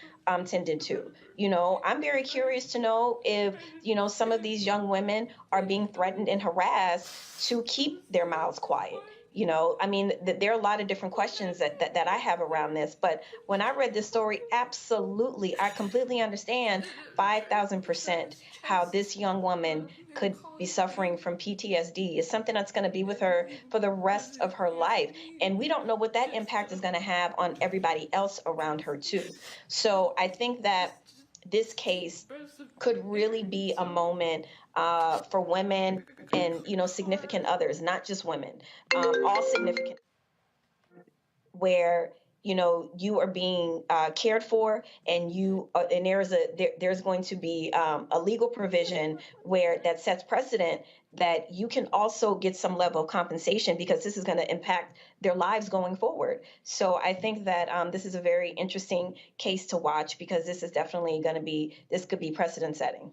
tended to? You know, I'm very curious to know if, you know, some of these young women are being threatened and harassed to keep their mouths quiet. You know, I mean, there are a lot of different questions that I have around this. But when I read this story, absolutely, I completely understand 5,000% how this young woman could be suffering from PTSD. It's something that's going to be with her for the rest of her life. And we don't know what that impact is going to have on everybody else around her, too. So I think that this case could really be a moment for women and, you know, significant others, not just women, all significant, where, you know, you are being cared for, and and there's going to be a legal provision where that sets precedent that you can also get some level of compensation, because this is going to impact their lives going forward. So I think that this is a very interesting case to watch, because this is definitely going to be, this could be precedent setting.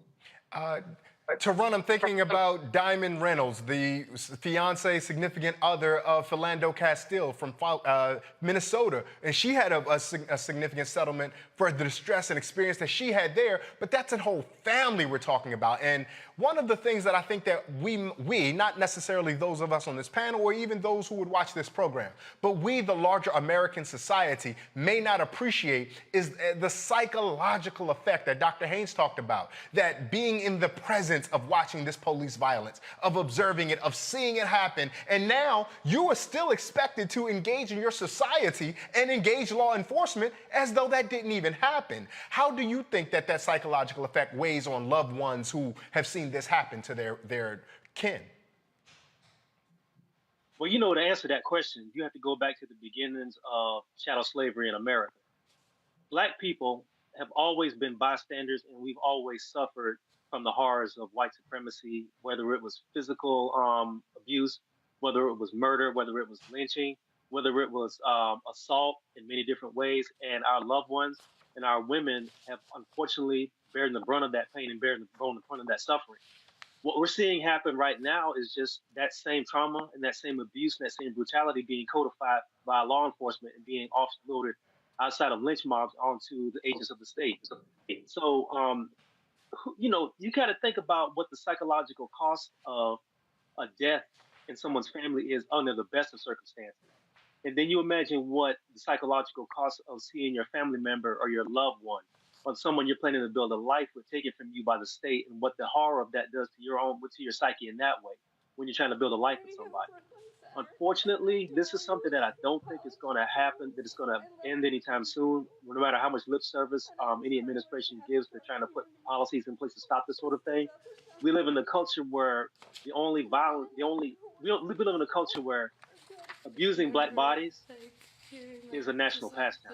To run, I'm thinking about Diamond Reynolds, the fiance, significant other of Philando Castile from Minnesota. And she had a significant settlement for the distress and experience that she had there. But that's a whole family we're talking about. And one of the things that I think that we, not necessarily those of us on this panel or even those who would watch this program, but we, the larger American society, may not appreciate is the psychological effect that Dr. Haynes talked about, that being in the presence of watching this police violence, of observing it, of seeing it happen, and now you are still expected to engage in your society and engage law enforcement as though that didn't even happen. How do you think that that psychological effect weighs on loved ones who have seen this happen to their kin? Well, you know, to answer that question, you have to go back to the beginnings of chattel slavery in America. Black people have always been bystanders, and we've always suffered from the horrors of white supremacy, whether it was physical abuse, whether it was murder, whether it was lynching, whether it was assault in many different ways. And our loved ones and our women have unfortunately bearing the brunt of that pain and bearing the brunt of that suffering. What we're seeing happen right now is just that same trauma and that same abuse and that same brutality being codified by law enforcement and being offloaded outside of lynch mobs onto the agents of the state. So, you know, you got to think about what the psychological cost of a death in someone's family is under the best of circumstances. And then you imagine what the psychological cost of seeing your family member or your loved one or someone you're planning to build a life with taken from you by the state, and what the horror of that does to your psyche in that way when you're trying to build a life with somebody. Unfortunately, this is something that I don't think is going to happen, that it's going to end anytime soon, no matter how much lip service any administration gives. They're trying to put policies in place to stop this sort of thing. We live in a culture where we live in a culture where abusing Black bodies is a national pastime.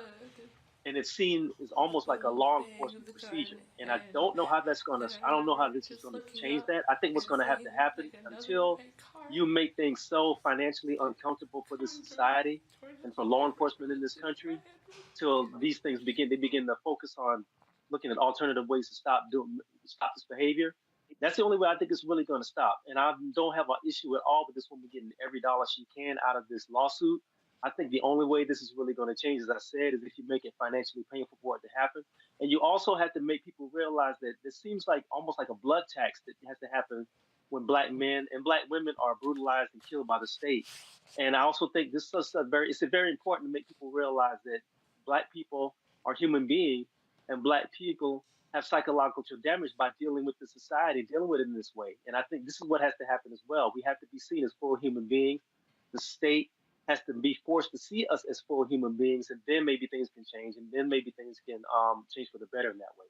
And it's seen as almost like a law enforcement procedure. And I don't know how this is going to change that. I think what's going to have to happen until you make things so financially uncomfortable for this society and for law enforcement in this country, till these things begin to focus on looking at alternative ways to stop this behavior. That's the only way I think it's really going to stop. And I don't have an issue at all with this woman getting every dollar she can out of this lawsuit. I think the only way this is really going to change, as I said, is if you make it financially painful for it to happen. And you also have to make people realize that it seems like almost like a blood tax that has to happen when Black men and Black women are brutalized and killed by the state. And I also think it's very important to make people realize that Black people are human beings, and Black people have psychological damage by dealing with the society, dealing with it in this way. And I think this is what has to happen as well. We have to be seen as full human beings. The state has to be forced to see us as full human beings, and then maybe things can change, and then maybe things can change for the better in that way.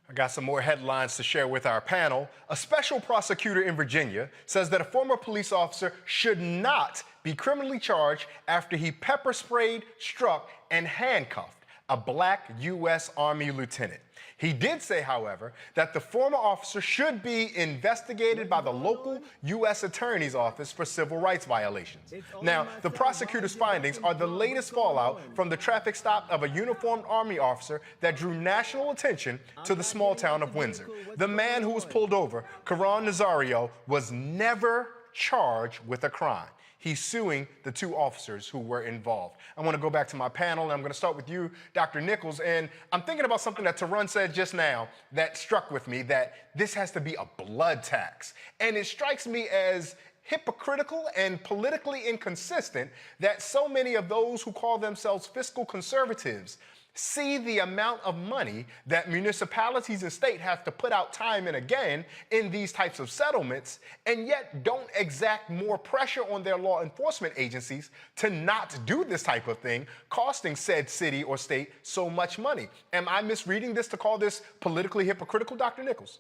I got some more headlines to share with our panel. A special prosecutor in Virginia says that a former police officer should not be criminally charged after he pepper sprayed, struck, and handcuffed a black U.S. Army lieutenant. He did say, however, that the former officer should be investigated by the local U.S. Attorney's Office for civil rights violations. Now, the prosecutor's findings are the latest fallout from the traffic stop of a uniformed Army officer that drew national attention to the small town of Windsor. The man who was pulled over, Caron Nazario, was never charged with a crime. He's suing the two officers who were involved. I want to go back to my panel, and I'm going to start with you, Dr. Nichols. And I'm thinking about something that Taron said just now that struck with me, that this has to be a blood tax. And it strikes me as hypocritical and politically inconsistent that so many of those who call themselves fiscal conservatives see the amount of money that municipalities and state have to put out time and again in these types of settlements, and yet don't exact more pressure on their law enforcement agencies to not do this type of thing, costing said city or state so much money. Am I misreading this to call this politically hypocritical, Dr. Nichols?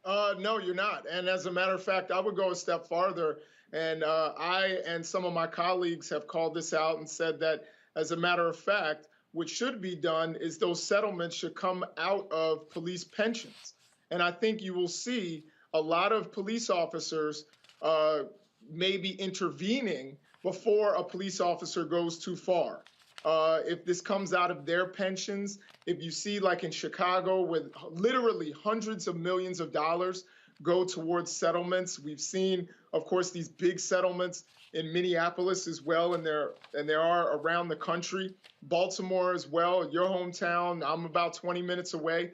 No, you're not. And as a matter of fact, I would go a step farther. And I and some of my colleagues have called this out and said that, as a matter of fact, what should be done is those settlements should come out of police pensions. And I think you will see a lot of police officers maybe intervening before a police officer goes too far. If this comes out of their pensions, if you see like in Chicago with literally hundreds of millions of dollars go towards settlements, we've seen, of course, these big settlements in Minneapolis as well, and there are around the country. Baltimore as well, your hometown. I'm about 20 minutes away.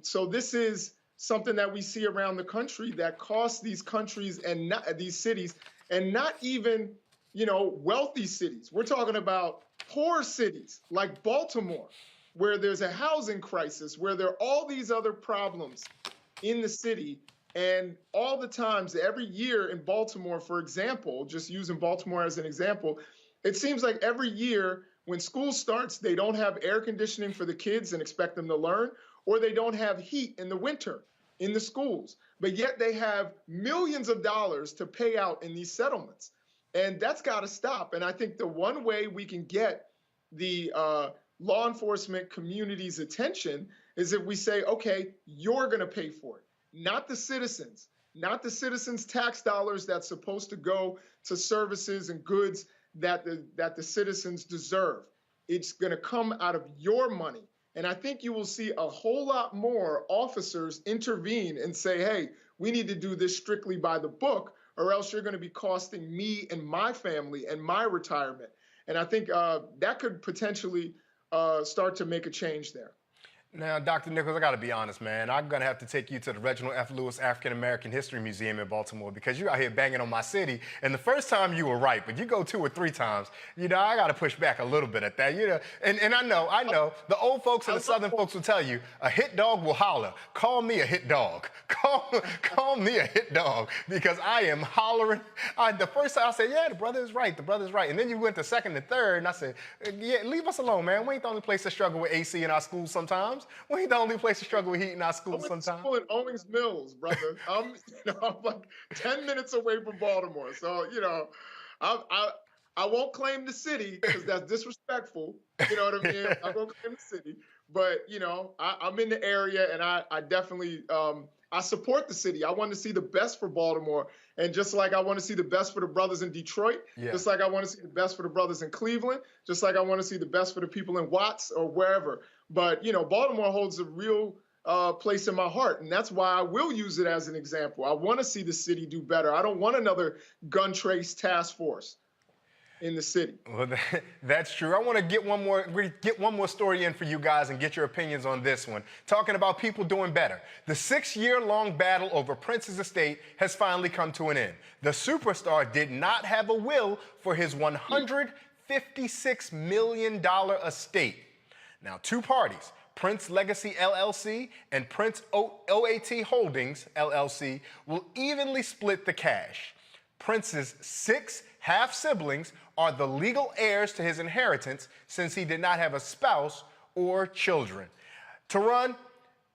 So this is something that we see around the country that costs these countries and not, these cities, and not even, wealthy cities. We're talking about poor cities like Baltimore, where there's a housing crisis, where there are all these other problems in the city. And all the times, every year in Baltimore, for example, just using Baltimore as an example, it seems like every year when school starts, they don't have air conditioning for the kids and expect them to learn, or they don't have heat in the winter in the schools. But yet they have millions of dollars to pay out in these settlements. And that's got to stop. And I think the one way we can get the law enforcement community's attention is if we say, okay, you're going to pay for it. Not the citizens, not the citizens' tax dollars that's supposed to go to services and goods that the citizens deserve. It's going to come out of your money. And I think you will see a whole lot more officers intervene and say, hey, we need to do this strictly by the book, or else you're going to be costing me and my family and my retirement. And I think that could potentially start to make a change there. Now, Dr. Nichols, I got to be honest, man. I'm going to have to take you to the Reginald F. Lewis African American History Museum in Baltimore, because you're out here banging on my city. And the first time you were right, but you go 2 or 3 times, I got to push back a little bit at that. And I know, the old folks and the Southern folks will tell you, a hit dog will holler. Call me a hit dog. Call me a hit dog, because I am hollering. The first time I said, yeah, the brother is right. The brother is right. And then you went to second and third, and I said, yeah, leave us alone, man. We ain't the only place to struggle with AC in our schools sometimes. We ain't the only place to struggle with heat in our schools sometimes. I went to school in Owings Mills, brother. I'm like 10 minutes away from Baltimore. So, I won't claim the city because that's disrespectful. You know what I mean? I won't claim the city. But, I'm in the area, and I definitely I support the city. I want to see the best for Baltimore. And just like I want to see the best for the brothers in Detroit, just like I want to see the best for the brothers in Cleveland, just like I want to see the best for the people in Watts or wherever. But, Baltimore holds a real place in my heart. And that's why I will use it as an example. I want to see the city do better. I don't want another gun trace task force in the city. Well, that's true. I want to get one more story in for you guys and get your opinions on this one. Talking about people doing better. The 6-year-long battle over Prince's estate has finally come to an end. The superstar did not have a will for his $156 million estate. Now, 2 parties, Prince Legacy LLC and Prince OAT Holdings LLC, will evenly split the cash. Prince's 6 half-siblings are the legal heirs to his inheritance since he did not have a spouse or children. Taron,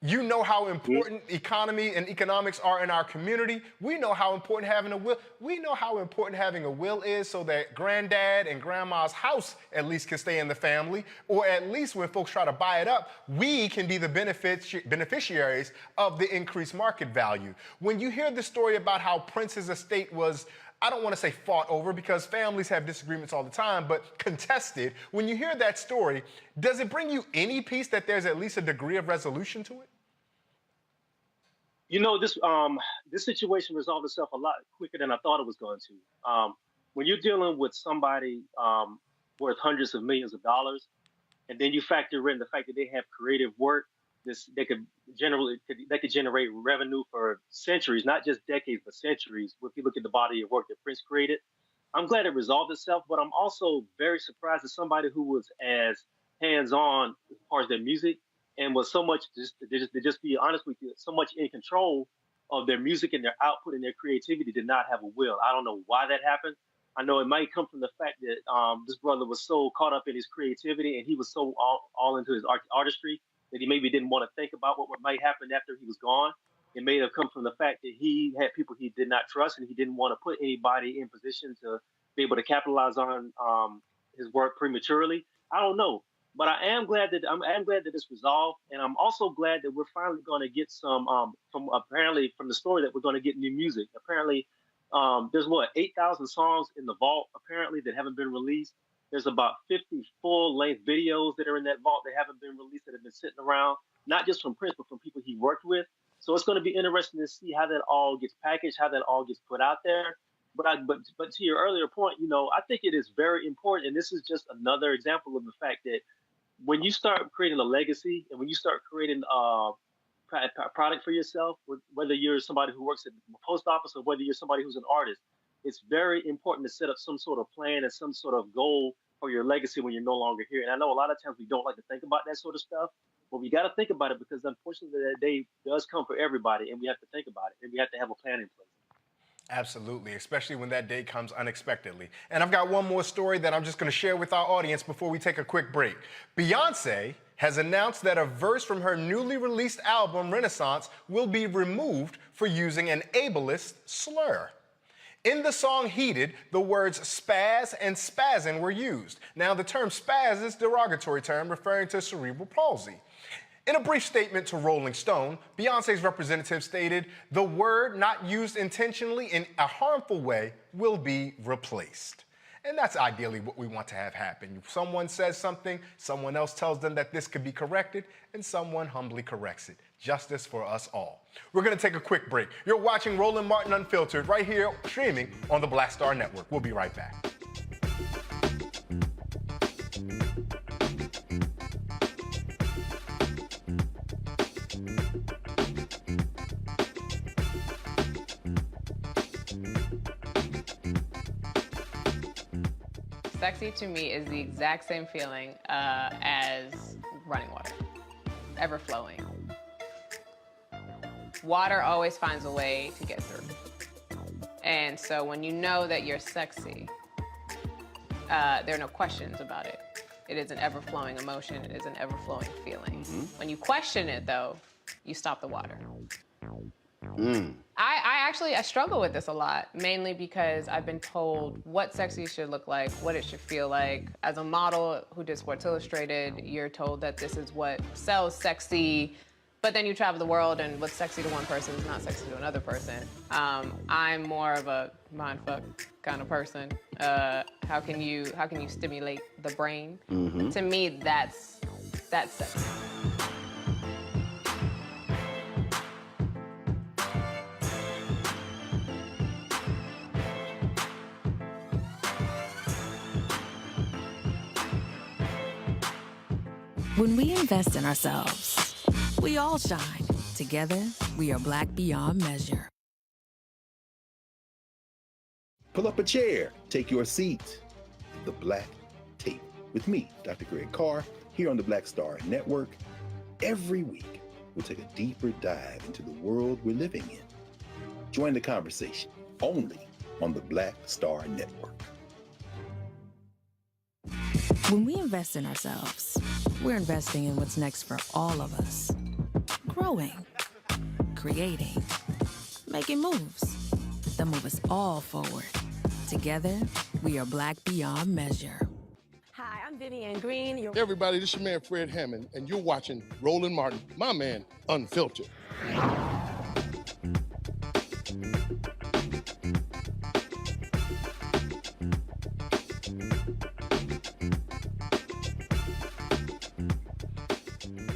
You know how important economy and economics are in our community. We know how important having a will. We know how important having a will is so that granddad and grandma's house at least can stay in the family, or at least when folks try to buy it up, we can be the beneficiaries of the increased market value. When you hear the story about how Prince's estate was, I don't want to say fought over because families have disagreements all the time, but contested. When you hear that story, does it bring you any peace that there's at least a degree of resolution to it? You know, this situation resolved itself a lot quicker than I thought it was going to. When you're dealing with somebody worth hundreds of millions of dollars, and then you factor in the fact that they have creative work, they could generate revenue for centuries, not just decades, but centuries. If you look at the body of work that Prince created, I'm glad it resolved itself. But I'm also very surprised that somebody who was as hands-on as far as their music and was so much, to just be honest with you, so much in control of their music and their output and their creativity did not have a will. I don't know why that happened. I know it might come from the fact that this brother was so caught up in his creativity and he was so all into his artistry that he maybe didn't want to think about what might happen after he was gone. It may have come from the fact that he had people he did not trust and he didn't want to put anybody in position to be able to capitalize on his work prematurely. I don't know, but I am glad that it's resolved, and I'm also glad that we're finally going to get some from the story that we're going to get new music. Apparently, there's 8,000 songs in the vault apparently that haven't been released. There's about 50 full-length videos that are in that vault that haven't been released, that have been sitting around, not just from Prince, but from people he worked with. So it's going to be interesting to see how that all gets packaged, how that all gets put out there. But to your earlier point, I think it is very important, and this is just another example of the fact that when you start creating a legacy and when you start creating a product for yourself, whether you're somebody who works at the post office or whether you're somebody who's an artist, it's very important to set up some sort of plan and some sort of goal for your legacy when you're no longer here. And I know a lot of times we don't like to think about that sort of stuff, but we got to think about it because unfortunately that day does come for everybody, and we have to think about it, and we have to have a plan in place. Absolutely, especially when that day comes unexpectedly. And I've got one more story that I'm just going to share with our audience before we take a quick break. Beyoncé has announced that a verse from her newly released album, Renaissance, will be removed for using an ableist slur. In the song Heated, the words spaz and spazzing were used. Now, the term spaz is a derogatory term referring to cerebral palsy. In a brief statement to Rolling Stone, Beyoncé's representative stated, "The word not used intentionally in a harmful way will be replaced." And that's ideally what we want to have happen. Someone says something, someone else tells them that this could be corrected, and someone humbly corrects it. Justice for us all. We're going to take a quick break. You're watching Roland Martin Unfiltered right here, streaming on the Black Star Network. We'll be right back. Sexy to me is the exact same feeling as running water, ever flowing. Water always finds a way to get through. And so when you know that you're sexy, there are no questions about it. It is an ever-flowing emotion. It is an ever-flowing feeling. When you question it, though, you stop the water. I struggle with this a lot, mainly because I've been told what sexy should look like, what it should feel like. As a model who did Sports Illustrated, you're told that this is what sells sexy, but then you travel the world and what's sexy to one person is not sexy to another person. I'm more of a mindfuck kind of person. How can you stimulate the brain? To me, that's sexy. When we invest in ourselves, we all shine. Together, we are Black beyond measure. Pull up a chair, take your seat. The Black Tape with me, Dr. Greg Carr, here on the Black Star Network. Every week, we'll take a deeper dive into the world we're living in. Join the conversation only on the Black Star Network. When we invest in ourselves, we're investing in what's next for all of us. growing, creating, making moves that move us all forward. Together, we are Black beyond measure. Hi, I'm Vivian Green. Hey everybody, this is your man Fred Hammond, and you're watching Roland Martin, my man, Unfiltered.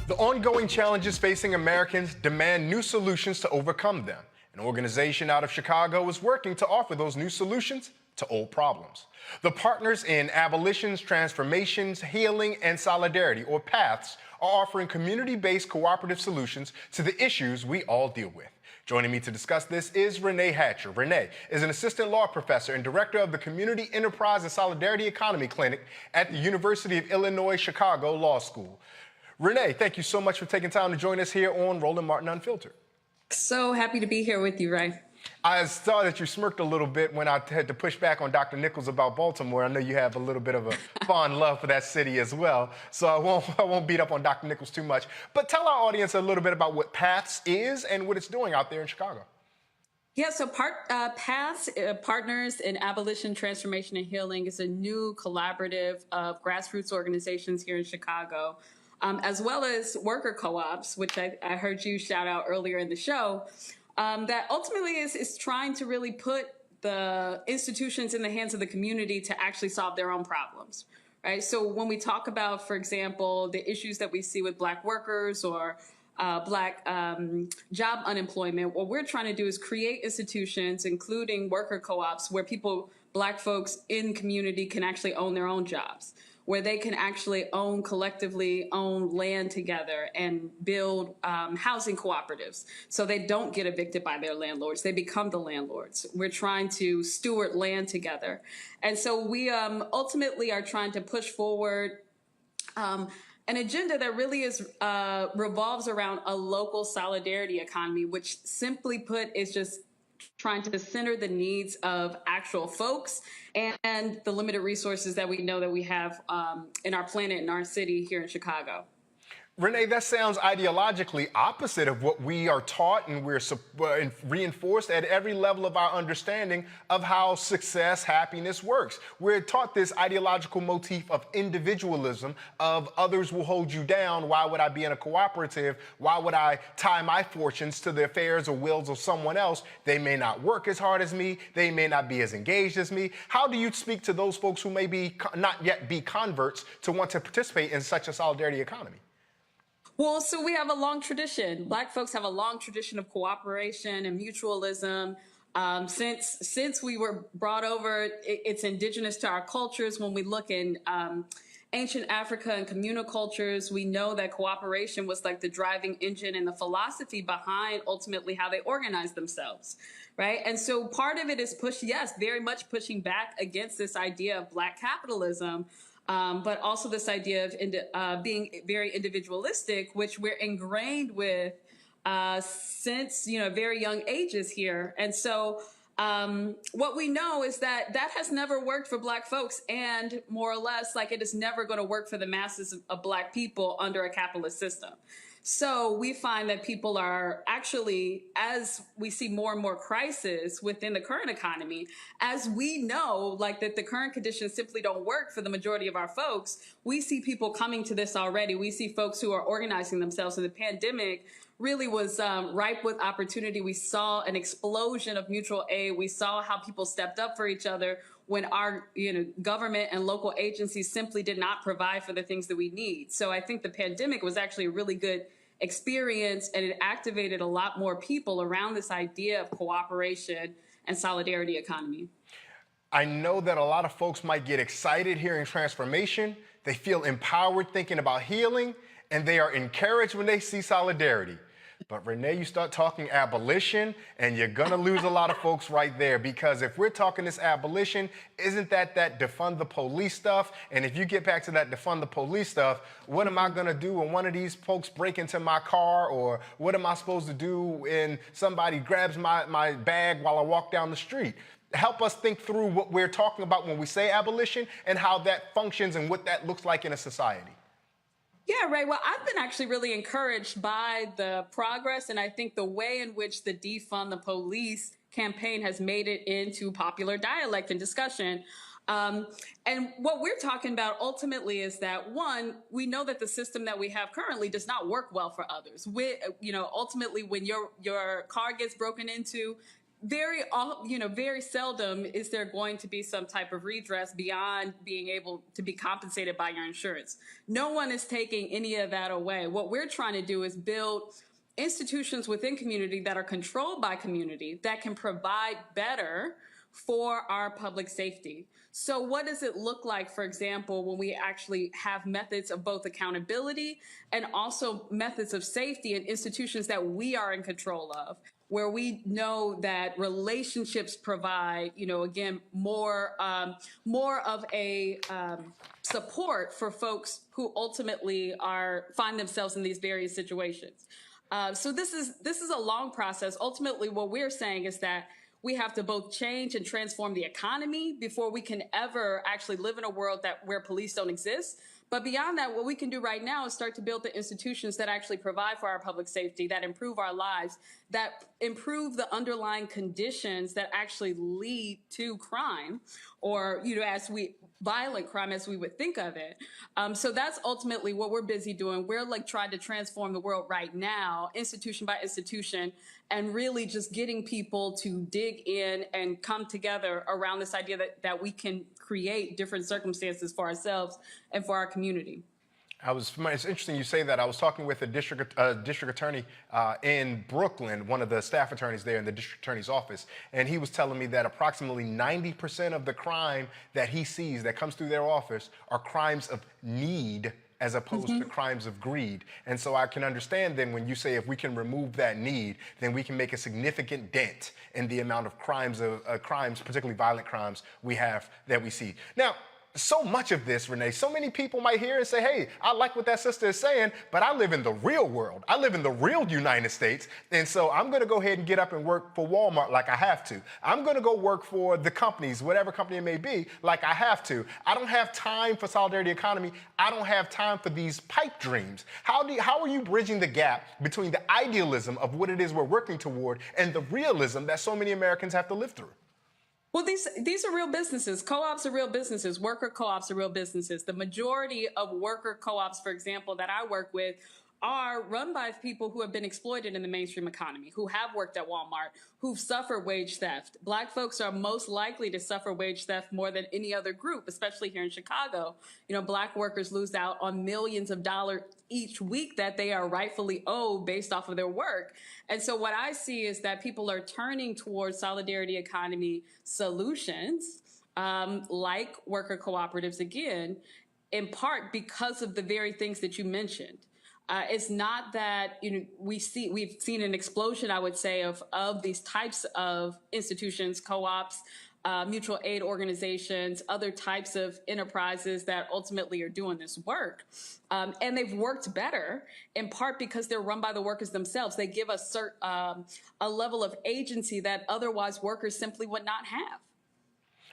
The ongoing challenges facing Americans demand new solutions to overcome them. An organization out of Chicago is working to offer those new solutions to old problems. The Partners in Abolitions, Transformations, Healing, and Solidarity, or PATHS, are offering community-based cooperative solutions to the issues we all deal with. Joining me to discuss this is Renee Hatcher. Renee is an assistant law professor and director of the Community Enterprise and Solidarity Economy Clinic at the University of Illinois Chicago Law School. Renee, thank you so much for taking time to join us here on Roland Martin Unfiltered. So happy to be here with you, Ray. I saw that you smirked a little bit when I had to push back on Dr. Nichols about Baltimore. I know you have a little bit of a fond love for that city as well, so I won't beat up on Dr. Nichols too much. But tell our audience a little bit about what PATHS is and what it's doing out there in Chicago. Yeah, so PATHS, Partners in Abolition, Transformation, and Healing, is a new collaborative of grassroots organizations here in Chicago, as well as worker co-ops, which I heard you shout out earlier in the show, that ultimately is trying to really put the institutions in the hands of the community to actually solve their own problems, right? So when we talk about, for example, the issues that we see with Black workers or Black job unemployment, what we're trying to do is create institutions, including worker co-ops, where Black folks in community can actually own their own jobs, where they can actually collectively own land together and build housing cooperatives. So they don't get evicted by their landlords, they become the landlords. We're trying to steward land together. And so we ultimately are trying to push forward an agenda that really revolves around a local solidarity economy, which simply put is just trying to center the needs of actual folks and the limited resources that we know that we have in our planet, in our city here in Chicago. Renee, that sounds ideologically opposite of what we are taught and we're reinforced at every level of our understanding of how success, happiness works. We're taught this ideological motif of individualism, of others will hold you down. Why would I be in a cooperative? Why would I tie my fortunes to the affairs or wills of someone else? They may not work as hard as me. They may not be as engaged as me. How do you speak to those folks who may be not yet be converts to want to participate in such a solidarity economy? Well, so we have a long tradition. Black folks have a long tradition of cooperation and mutualism. Since we were brought over, it's indigenous to our cultures. When we look in ancient Africa and communal cultures, we know that cooperation was like the driving engine and the philosophy behind ultimately how they organized themselves, right? And so part of it is very much pushing back against this idea of Black capitalism, but also this idea of being very individualistic, which we're ingrained with since very young ages here. And so what we know is that has never worked for Black folks, and more or less, like, it is never going to work for the masses of Black people under a capitalist system. So we find that people are actually, as we see more and more crisis within the current economy, as we know, like, that the current conditions simply don't work for the majority of our folks, we see people coming to this already. We see folks who are organizing themselves, and the pandemic really was ripe with opportunity. We saw an explosion of mutual aid. We saw how people stepped up for each other when our government and local agencies simply did not provide for the things that we need. So I think the pandemic was actually a really good experience, and it activated a lot more people around this idea of cooperation and solidarity economy. I know that a lot of folks might get excited hearing transformation. They feel empowered thinking about healing, and they are encouraged when they see solidarity. But Renee, you start talking abolition, and you're gonna lose a lot of folks right there, because if we're talking this abolition, isn't that defund the police stuff? And if you get back to that defund the police stuff, what am I gonna do when one of these folks break into my car? Or what am I supposed to do when somebody grabs my bag while I walk down the street? Help us think through what we're talking about when we say abolition and how that functions and what that looks like in a society. Yeah, Ray. Well, I've been actually really encouraged by the progress, and I think the way in which the defund the police campaign has made it into popular dialect and discussion. And what we're talking about ultimately is that, one, we know that the system that we have currently does not work well for others. Ultimately, when your car gets broken into, very seldom is there going to be some type of redress beyond being able to be compensated by your insurance. No one is taking any of that away. What we're trying to do is build institutions within community that are controlled by community that can provide better for our public safety. So what does it look like, for example, when we actually have methods of both accountability and also methods of safety in institutions that we are in control of, where we know that relationships provide, again, more of a support for folks who ultimately find themselves in these various situations. So this is a long process. Ultimately, what we're saying is that we have to both change and transform the economy before we can ever actually live in a world where police don't exist. But beyond that, what we can do right now is start to build the institutions that actually provide for our public safety, that improve our lives, that improve the underlying conditions that actually lead to crime, or, violent crime as we would think of it. So that's ultimately what we're busy doing. We're trying to transform the world right now, institution by institution, and really just getting people to dig in and come together around this idea that we can create different circumstances for ourselves and for our community. It's interesting you say that. I was talking with a district attorney in Brooklyn, one of the staff attorneys there in the district attorney's office, and he was telling me that approximately 90% of the crime that he sees that comes through their office are crimes of need as opposed to crimes of greed. And so I can understand then when you say if we can remove that need, then we can make a significant dent in the amount of crimes, particularly violent crimes, that we see. Now, so much of this, Renee, so many people might hear and say, hey, I like what that sister is saying, but I live in the real world. I live in the real United States. And so I'm going to go ahead and get up and work for Walmart like I have to. I'm going to go work for the companies, whatever company it may be, like I have to. I don't have time for solidarity economy. I don't have time for these pipe dreams. How are you bridging the gap between the idealism of what it is we're working toward and the realism that so many Americans have to live through? Well, these are real businesses. Co-ops are real businesses. Worker co-ops are real businesses. The majority of worker co-ops, for example, that I work with are run by people who have been exploited in the mainstream economy, who have worked at Walmart, who've suffered wage theft. Black folks are most likely to suffer wage theft more than any other group, especially here in Chicago. Black workers lose out on millions of dollars each week that they are rightfully owed based off of their work. And so what I see is that people are turning towards solidarity economy solutions, like worker cooperatives, again, in part because of the very things that you mentioned. It's not that we've seen an explosion, I would say, of these types of institutions, co-ops, mutual aid organizations, other types of enterprises that ultimately are doing this work. And they've worked better, in part because they're run by the workers themselves. They give us a level of agency that otherwise workers simply would not have.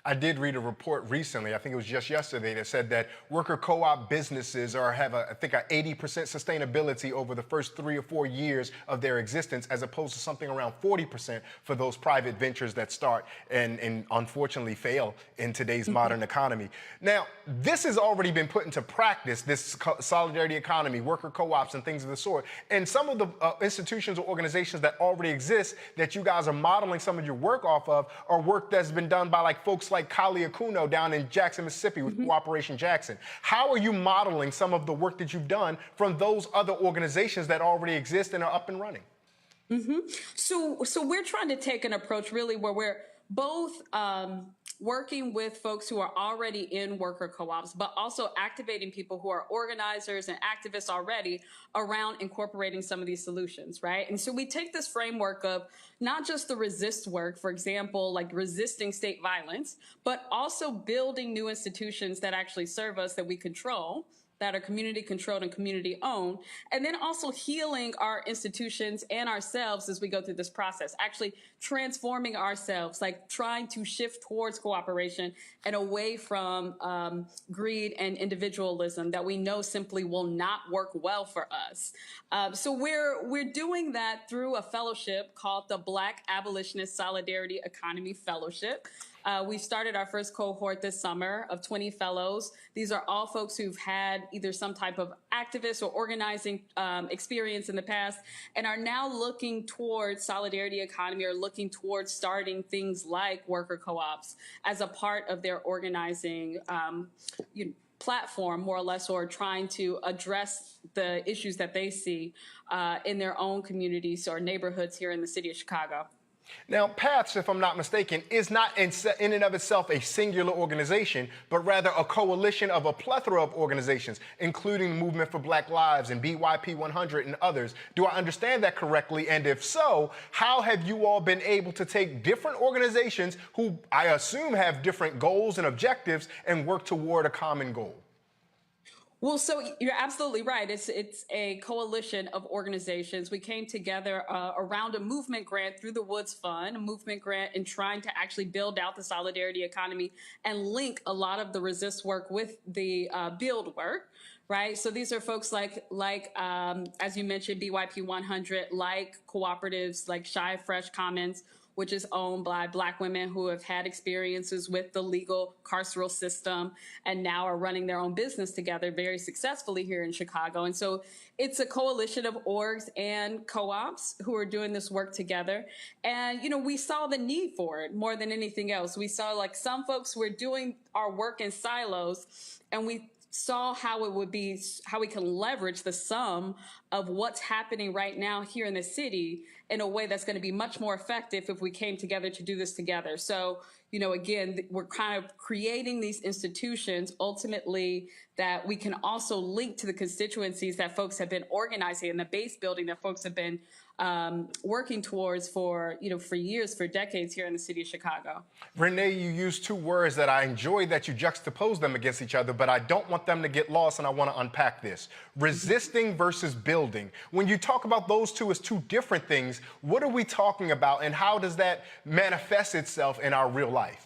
I did read a report recently, I think it was just yesterday, that said that worker co-op businesses have a 80% sustainability over the first 3 or 4 years of their existence, as opposed to something around 40% for those private ventures that start and unfortunately fail in today's modern economy. Now, this has already been put into practice, this solidarity economy, worker co-ops and things of the sort. And some of the institutions or organizations that already exist that you guys are modeling some of your work off of are work that's been done by folks like Kali Akuno down in Jackson, Mississippi with Cooperation Jackson. How are you modeling some of the work that you've done from those other organizations that already exist and are up and running? So we're trying to take an approach really where we're both working with folks who are already in worker co-ops, but also activating people who are organizers and activists already around incorporating some of these solutions, right? And so we take this framework of not just the resist work, for example, like resisting state violence, but also building new institutions that actually serve us, that we control, that are community controlled and community owned, and then also healing our institutions and ourselves as we go through this process, actually transforming ourselves, like trying to shift towards cooperation and away from greed and individualism that we know simply will not work well for us. So we're doing that through a fellowship called the Black Abolitionist Solidarity Economy Fellowship. We started our first cohort this summer of 20 fellows. These are all folks who've had either some type of activist or organizing experience in the past and are now looking towards solidarity economy or looking towards starting things like worker co-ops as a part of their organizing platform, more or less, or trying to address the issues that they see in their own communities or neighborhoods here in the city of Chicago. Now, PATHS, if I'm not mistaken, is not in and of itself a singular organization, but rather a coalition of a plethora of organizations, including Movement for Black Lives and BYP 100 and others. Do I understand that correctly? And if so, how have you all been able to take different organizations who I assume have different goals and objectives and work toward a common goal? Well, so you're absolutely right. It's a coalition of organizations. We came together around a movement grant through the Woods Fund, a movement grant in trying to actually build out the solidarity economy and link a lot of the resist work with the build work. Right. So these are folks like as you mentioned, BYP 100, like cooperatives like Shy Fresh Commons, which is owned by Black women who have had experiences with the legal carceral system and now are running their own business together very successfully here in Chicago. And so it's a coalition of orgs and co-ops who are doing this work together. And, you know, we saw the need for it more than anything else. We saw like some folks were doing our work in silos, and we saw how it would be, how we can leverage the sum of what's happening right now here in the city in a way that's going to be much more effective if we came together to do this together. So, you know, again, we're kind of creating these institutions ultimately that we can also link to the constituencies that folks have been organizing and the base building that folks have been working towards for years, for decades here in the city of Chicago. Renee, you used two words that I enjoy that you juxtapose them against each other, but I don't want them to get lost, and I want to unpack this. Resisting versus building. When you talk about those two as two different things, what are we talking about, and how does that manifest itself in our real life?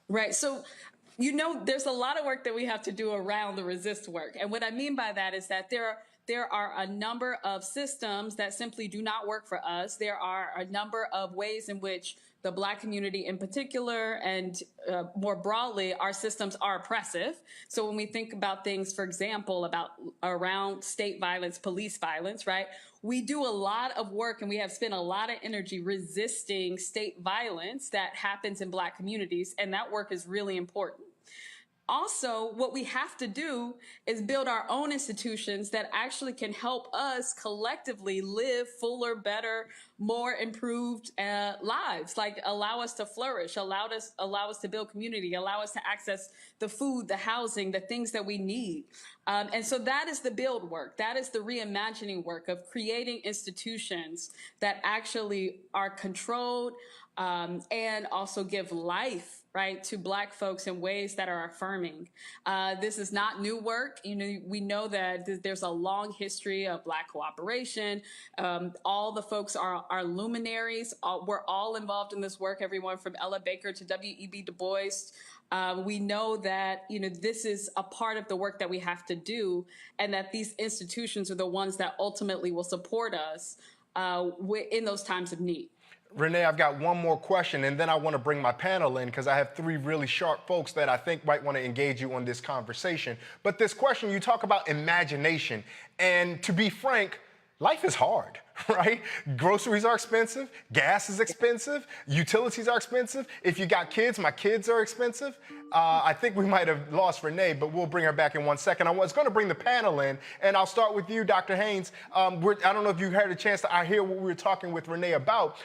Right. So, you know, there's a lot of work that we have to do around the resist work. And what I mean by that is that there are a number of systems that simply do not work for us. There are a number of ways in which the Black community in particular and more broadly, our systems are oppressive. So when we think about things, for example, around state violence, police violence, right? We do a lot of work and we have spent a lot of energy resisting state violence that happens in Black communities. And that work is really important. Also, what we have to do is build our own institutions that actually can help us collectively live fuller, better, more improved lives, like allow us to flourish, allow us to build community, allow us to access the food, the housing, the things that we need. And so that is the build work. That is the reimagining work of creating institutions that actually are controlled and also give life, right, to Black folks in ways that are affirming. This is not new work. You know, we know that there's a long history of Black cooperation. All the folks are luminaries. We're all involved in this work, everyone from Ella Baker to W.E.B. Du Bois. We know that, you know, this is a part of the work that we have to do, and that these institutions are the ones that ultimately will support us in those times of need. Renee, I've got one more question, and then I want to bring my panel in because I have three really sharp folks that I think might want to engage you on this conversation. But this question, you talk about imagination, and to be frank, life is hard, right? Groceries are expensive, gas is expensive, utilities are expensive. If you got kids, my kids are expensive. I think we might have lost Renee, but we'll bring her back in 1 second. I was going to bring the panel in, and I'll start with you, Dr. Haynes. I don't know if you had a chance to hear what we were talking with Renee about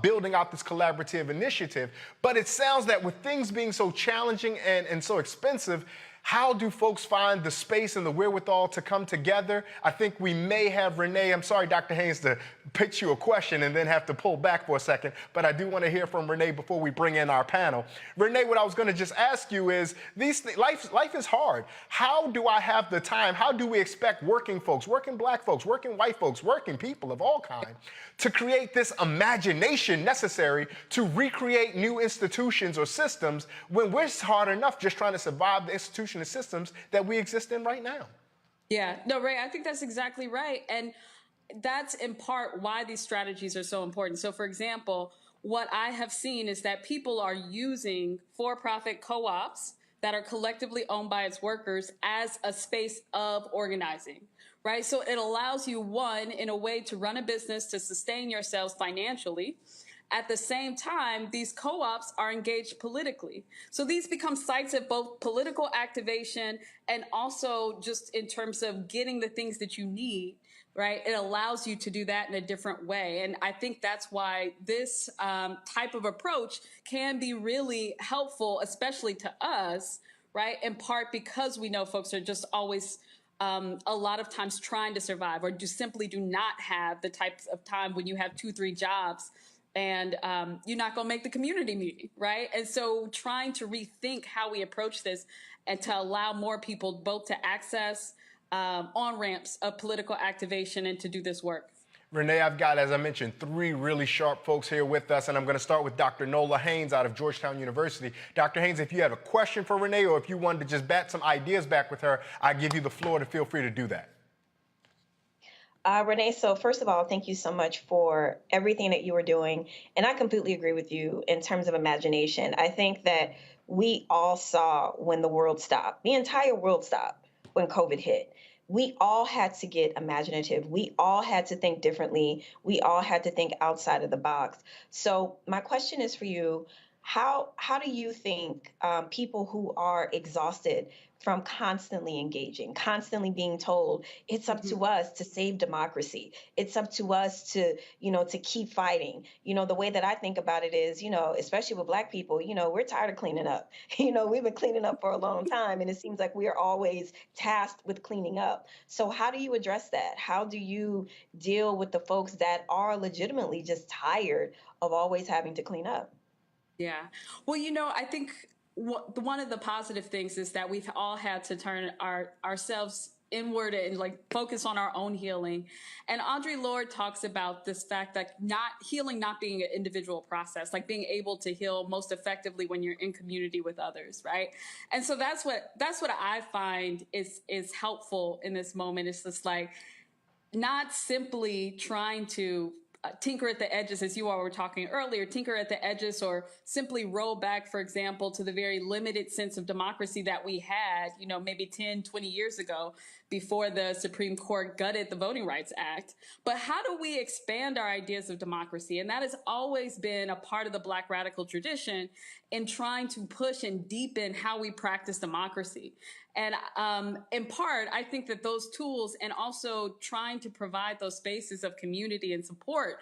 building out this collaborative initiative, but it sounds that with things being so challenging and so expensive, How do folks find the space and the wherewithal to come together? I think we may have Renee. I'm sorry, Dr. Haynes, to pitch you a question and then have to pull back for a second, but I do want to hear from Renee before we bring in our panel. Renee, what I was going to just ask you is, life is hard. How do I have the time? How do we expect working folks, working black folks, working white folks, working people of all kinds to create this imagination necessary to recreate new institutions or systems when we're hard enough just trying to survive the institution and systems that we exist in right now? Yeah, no, Ray, I think that's exactly right. And that's in part why these strategies are so important. So, for example, what I have seen is that people are using for-profit co-ops that are collectively owned by its workers as a space of organizing, right? So it allows you, one, in a way to run a business, to sustain yourselves financially. At the same time, these co-ops are engaged politically. So these become sites of both political activation and also just in terms of getting the things that you need, right? It allows you to do that in a different way. And I think that's why this type of approach can be really helpful, especially to us, right? In part because we know folks are just always a lot of times trying to survive or simply do not have the types of time when you have 2-3 jobs and you're not going to make the community meeting, right? And so trying to rethink how we approach this and to allow more people both to access on-ramps of political activation and to do this work. Renee, I've got, as I mentioned, 3 really sharp folks here with us, and I'm going to start with Dr. Nola Haynes out of Georgetown University. Dr. Haynes, if you have a question for Renee or if you wanted to just bat some ideas back with her, I give you the floor to feel free to do that. Renee, so first of all, thank you so much for everything that you are doing. And I completely agree with you in terms of imagination. I think that we all saw when the world stopped, the entire world stopped when COVID hit. We all had to get imaginative. We all had to think differently. We all had to think outside of the box. So my question is for you, how do you think people who are exhausted from constantly engaging, constantly being told it's up to us to save democracy, it's up to us to, to keep fighting. The way that I think about it is, especially with Black people, we're tired of cleaning up. We've been cleaning up for a long time, and it seems like we are always tasked with cleaning up. So how do you address that? How do you deal with the folks that are legitimately just tired of always having to clean up? Yeah. Well, I think one of the positive things is that we've all had to turn ourselves inward and focus on our own healing. And Audre Lorde talks about this fact that healing not being an individual process, like being able to heal most effectively when you're in community with others, right? And so that's what I find is helpful in this moment. It's just not simply trying to tinker at the edges, as you all were talking earlier, tinker at the edges or simply roll back, for example, to the very limited sense of democracy that we had, maybe 10, 20 years ago before the Supreme Court gutted the Voting Rights Act. But how do we expand our ideas of democracy? And that has always been a part of the Black radical tradition in trying to push and deepen how we practice democracy. And in part, I think that those tools and also trying to provide those spaces of community and support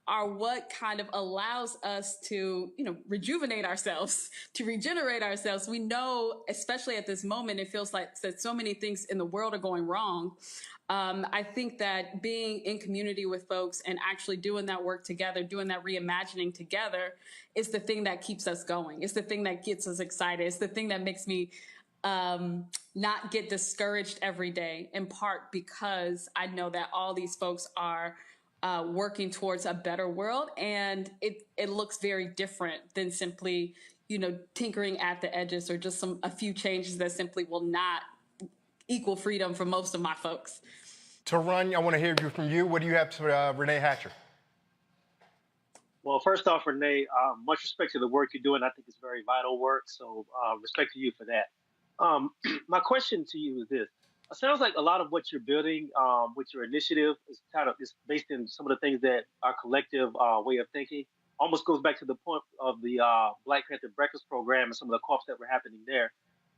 are what kind of allows us to, rejuvenate ourselves, to regenerate ourselves. We know, especially at this moment, it feels like that so many things in the world are going wrong. I think that being in community with folks and actually doing that work together, doing that reimagining together is the thing that keeps us going. It's the thing that gets us excited. It's the thing that makes me not get discouraged every day, in part because I know that all these folks are working towards a better world, and it looks very different than simply, tinkering at the edges or just a few changes that simply will not equal freedom for most of my folks. Tarun, I want to hear from you. What do you have for Renee Hatcher? Well, first off, Renee, much respect to the work you're doing. I think it's very vital work, so respect to you for that. My question to you is this. It sounds like a lot of what you're building with your initiative is based in some of the things that our collective way of thinking almost goes back to the point of the Black Panther Breakfast Program and some of the co-ops that were happening there.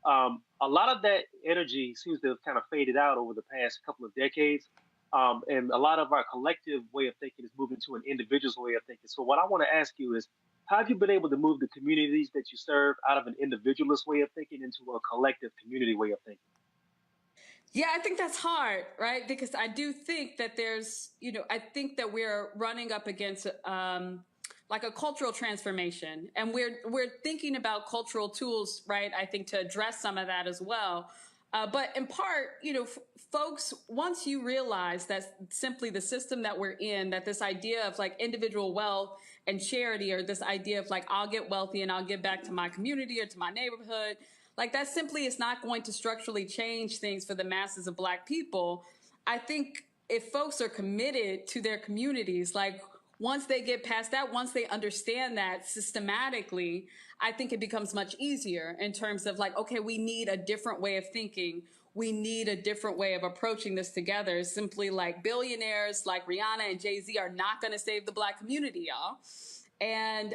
A lot of that energy seems to have kind of faded out over the past couple of decades. And a lot of our collective way of thinking is moving to an individual's way of thinking. So what I want to ask you is, how have you been able to move the communities that you serve out of an individualist way of thinking into a collective community way of thinking? Yeah, I think that's hard, right? Because I do think that there's, I think that we're running up against like a cultural transformation, and we're thinking about cultural tools, right? I think to address some of that as well. But in part, folks, once you realize that simply the system that we're in, that this idea of like individual wealth and charity, or this idea of like, I'll get wealthy and I'll give back to my community or to my neighborhood, like that simply is not going to structurally change things for the masses of Black people. I think if folks are committed to their communities, like once they get past that, once they understand that systematically, I think it becomes much easier in terms of like, okay, we need a different way of thinking. We need a different way of approaching this together. Simply like billionaires like Rihanna and Jay-Z are not going to save the Black community, y'all. And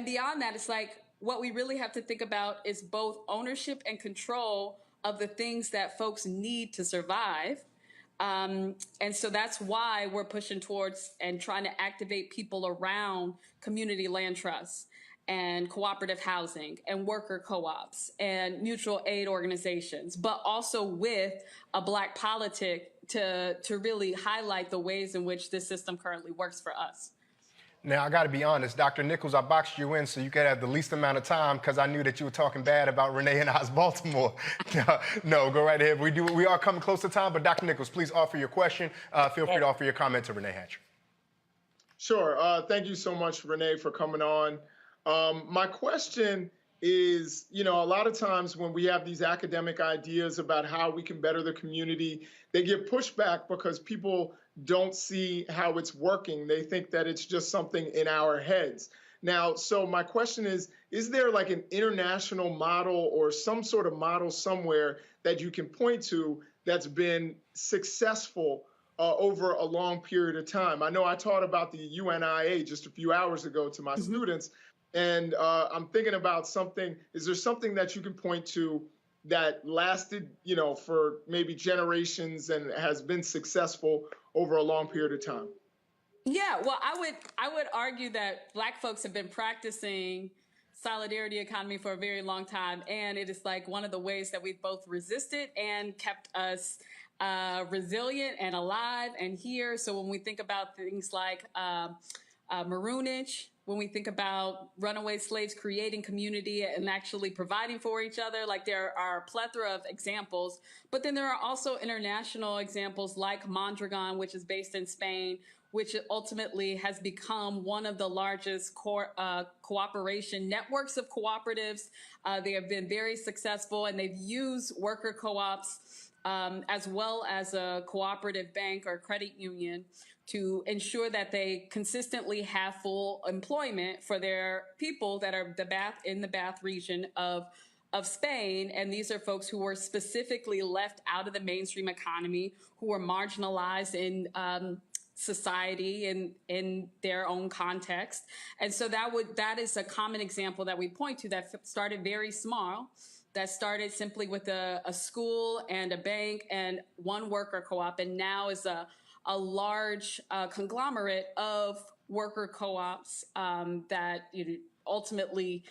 beyond that, it's like, what we really have to think about is both ownership and control of the things that folks need to survive. And so that's why we're pushing towards and trying to activate people around community land trusts and cooperative housing and worker co-ops and mutual aid organizations, but also with a Black politic to really highlight the ways in which this system currently works for us. Now, I got to be honest, Dr. Nichols, I boxed you in so you could have the least amount of time because I knew that you were talking bad about Renee and I's Baltimore. No, go right ahead. We are coming close to time, but Dr. Nichols, please offer your question. Feel free to offer your comment to Renee Hatcher. Sure. Thank you so much, Renee, for coming on. My question is, a lot of times when we have these academic ideas about how we can better the community, they get pushed back because people don't see how it's working. They think that it's just something in our heads. Now, so my question is there like an international model or some sort of model somewhere that you can point to that's been successful over a long period of time? I know I taught about the UNIA just a few hours ago to my students, and I'm thinking about something. Is there something that you can point to that lasted, for maybe generations and has been successful over a long period of time? Yeah, well, I would argue that Black folks have been practicing solidarity economy for a very long time, and it is like one of the ways that we've both resisted and kept us resilient and alive and here. So when we think about things like maroonage, when we think about runaway slaves creating community and actually providing for each other, like there are a plethora of examples. But then there are also international examples like Mondragon, which is based in Spain, which ultimately has become one of the largest cooperation networks of cooperatives. They have been very successful, and they've used worker co-ops as well as a cooperative bank or credit union to ensure that they consistently have full employment for their people that are in the Bath region of Spain. And these are folks who were specifically left out of the mainstream economy, who were marginalized in society and in their own context. And so that is a common example that we point to that started very small, that started simply with a school and a bank and one worker co-op, and now is a large conglomerate of worker co-ops that ultimately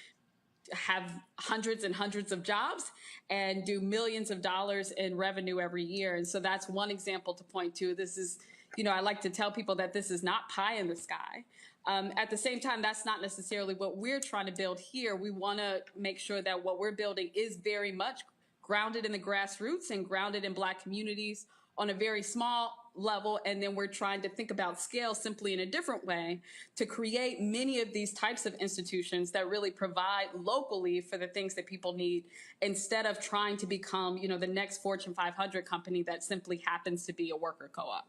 have hundreds and hundreds of jobs and do millions of dollars in revenue every year. And so that's one example to point to. This is, I like to tell people that this is not pie in the sky. At the same time, that's not necessarily what we're trying to build here. We want to make sure that what we're building is very much grounded in the grassroots and grounded in Black communities on a very small level. And then we're trying to think about scale simply in a different way to create many of these types of institutions that really provide locally for the things that people need, instead of trying to become, the next Fortune 500 company that simply happens to be a worker co-op.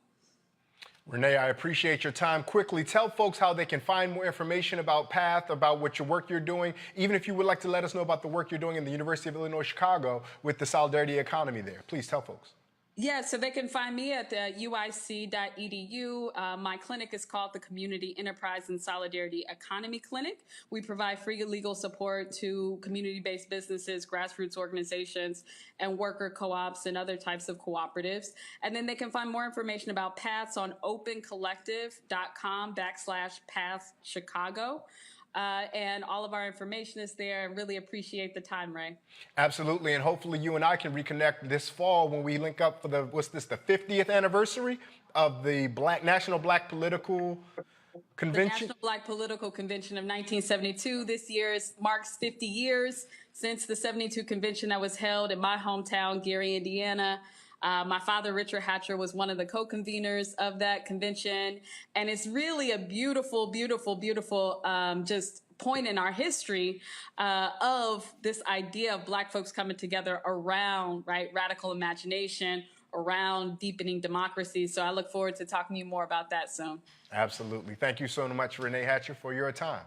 Renee, I appreciate your time. Quickly, tell folks how they can find more information about PATH, about what your work you're doing, even if you would like to let us know about the work you're doing in the University of Illinois, Chicago with the solidarity economy there. Please tell folks. Yeah, so they can find me at the uic.edu. My clinic is called the Community Enterprise and Solidarity Economy Clinic. We provide free legal support to community-based businesses, grassroots organizations, and worker co-ops and other types of cooperatives. And then they can find more information about PATHs on opencollective.com/PATH-Chicago. And all of our information is there. I really appreciate the time, Ray. Absolutely, and hopefully you and I can reconnect this fall when we link up for the 50th anniversary of the National Black Political Convention? The National Black Political Convention of 1972. This year marks 50 years since the 72 convention that was held in my hometown, Gary, Indiana. My father, Richard Hatcher, was one of the co-conveners of that convention. And it's really a beautiful, beautiful, beautiful just point in our history of this idea of Black folks coming together around radical imagination, around deepening democracy. So I look forward to talking to you more about that soon. Absolutely. Thank you so much, Renee Hatcher, for your time.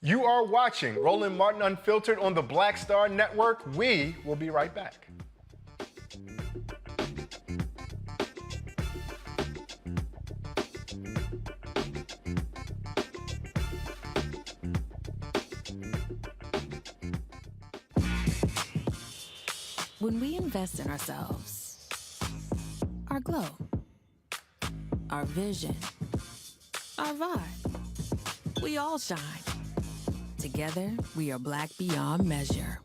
You are watching Roland Martin Unfiltered on the Black Star Network. We will be right back. When we invest in ourselves, our glow, our vision, our vibe, we all shine. Together, we are Black beyond measure.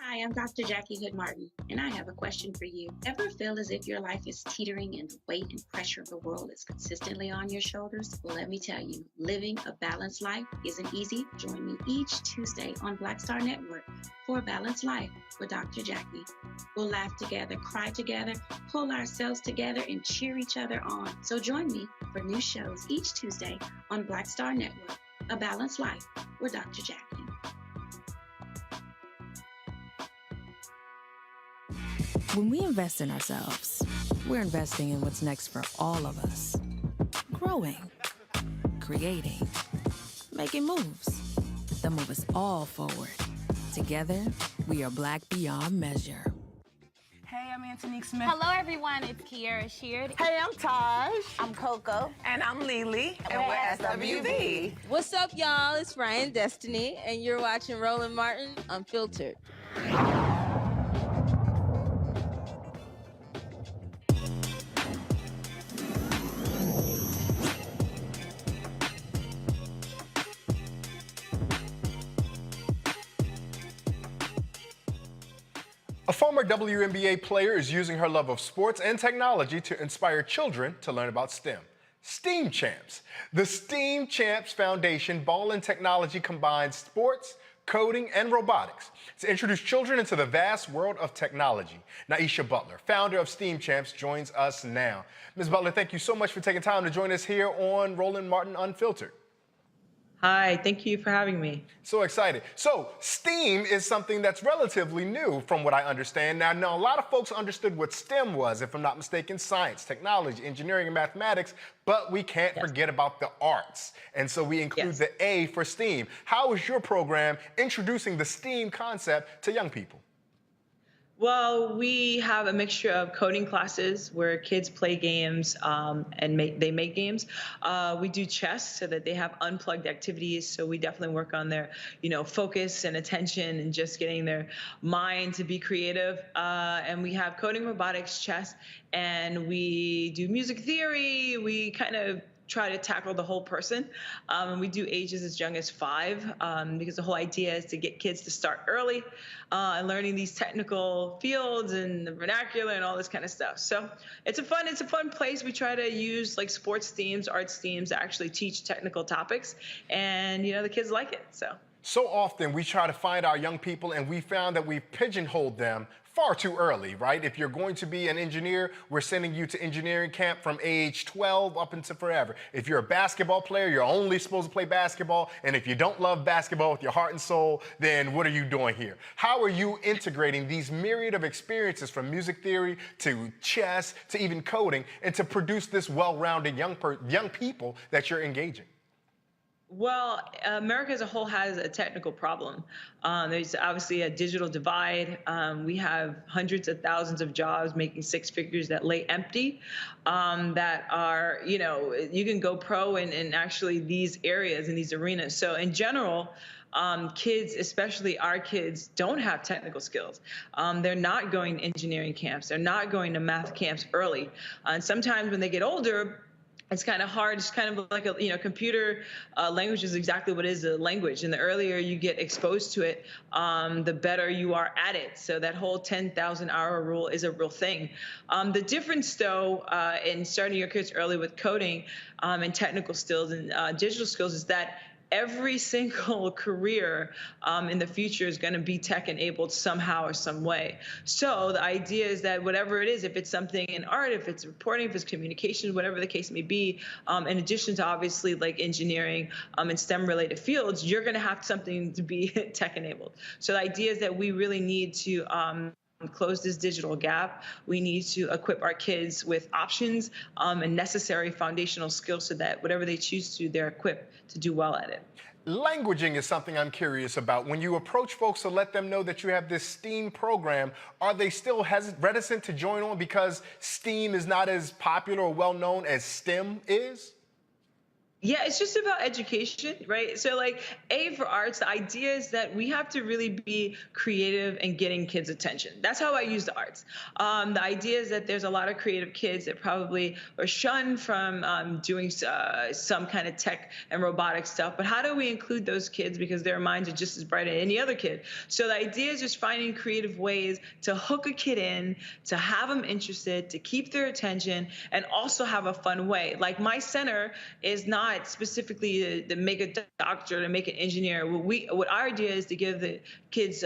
Hi, I'm Dr. Jackie Hood Martin, and I have a question for you. Ever feel as if your life is teetering and the weight and pressure of the world is consistently on your shoulders? Well, let me tell you, living a balanced life isn't easy. Join me each Tuesday on Black Star Network for A Balanced Life with Dr. Jackie. We'll laugh together, cry together, pull ourselves together, and cheer each other on. So join me for new shows each Tuesday on Black Star Network, A Balanced Life with Dr. Jackie. When we invest in ourselves, we're investing in what's next for all of us. Growing, creating, making moves that move us all forward. Together, we are Black beyond measure. Hey, I'm Antonique Smith. Hello, everyone. It's Kiara Sheard. Hey, I'm Taj. I'm Coco. And I'm Lily. And we're SWV. What's up, y'all? It's Ryan Destiny, and you're watching Roland Martin Unfiltered. A former WNBA player is using her love of sports and technology to inspire children to learn about STEM. STEAM Champs. The STEAM Champs Foundation Ball and Technology combines sports, coding, and robotics to introduce children into the vast world of technology. Naisha Butler, founder of STEAM Champs, joins us now. Ms. Butler, thank you so much for taking time to join us here on Roland Martin Unfiltered. Hi, thank you for having me. So excited. So STEAM is something that's relatively new from what I understand. Now, a lot of folks understood what STEM was, if I'm not mistaken, science, technology, engineering, and mathematics, but we can't forget about the arts. And so we include the A for STEAM. How is your program introducing the STEAM concept to young people? Well, we have a mixture of coding classes where kids play games and they make games. We do chess so that they have unplugged activities. So we definitely work on their, focus and attention and just getting their mind to be creative. And we have coding, robotics, chess, and we do music theory. We kind of try to tackle the whole person. And we do ages as young as 5 because the whole idea is to get kids to start early and learning these technical fields and the vernacular and all this kind of stuff. So it's a fun place. We try to use like sports themes, arts themes to actually teach technical topics. And, the kids like it. So often we try to find our young people and we found that we've pigeonholed them far too early, right? If you're going to be an engineer, we're sending you to engineering camp from age 12 up until forever. If you're a basketball player, you're only supposed to play basketball. And if you don't love basketball with your heart and soul, then what are you doing here? How are you integrating these myriad of experiences from music theory to chess to even coding and to produce this well-rounded young people that you're engaging? Well, America as a whole has a technical problem. There's obviously a digital divide. We have hundreds of thousands of jobs making six figures that lay empty, that are, you can go pro in actually these areas, in these arenas. So in general, kids, especially our kids, don't have technical skills. They're not going to engineering camps. They're not going to math camps early. And sometimes when they get older, it's kind of hard. It's kind of like computer language is exactly what is a language. And the earlier you get exposed to it, the better you are at it. So that whole 10,000 hour rule is a real thing. The difference, though, in starting your kids early with coding and technical skills and digital skills is that every single career in the future is going to be tech enabled somehow or some way. So the idea is that whatever it is, if it's something in art, if it's reporting, if it's communication, whatever the case may be, in addition to obviously like engineering and STEM related fields, you're going to have something to be tech enabled. So the idea is that we really need to close this digital gap. We need to equip our kids with options and necessary foundational skills so that whatever they choose to, they're equipped to do well at it. Languaging is something I'm curious about. When you approach folks to let them know that you have this STEAM program, are they still reticent to join on because STEAM is not as popular or well known as STEM is? Yeah, it's just about education, right? So like A for arts, the idea is that we have to really be creative and getting kids' attention. That's how I use the arts. The idea is that there's a lot of creative kids that probably are shunned from doing some kind of tech and robotic stuff. But how do we include those kids because their minds are just as bright as any other kid? So the idea is just finding creative ways to hook a kid in, to have them interested, to keep their attention, and also have a fun way. Like my center is not specifically to make a doctor, to make an engineer. What our idea is to give the kids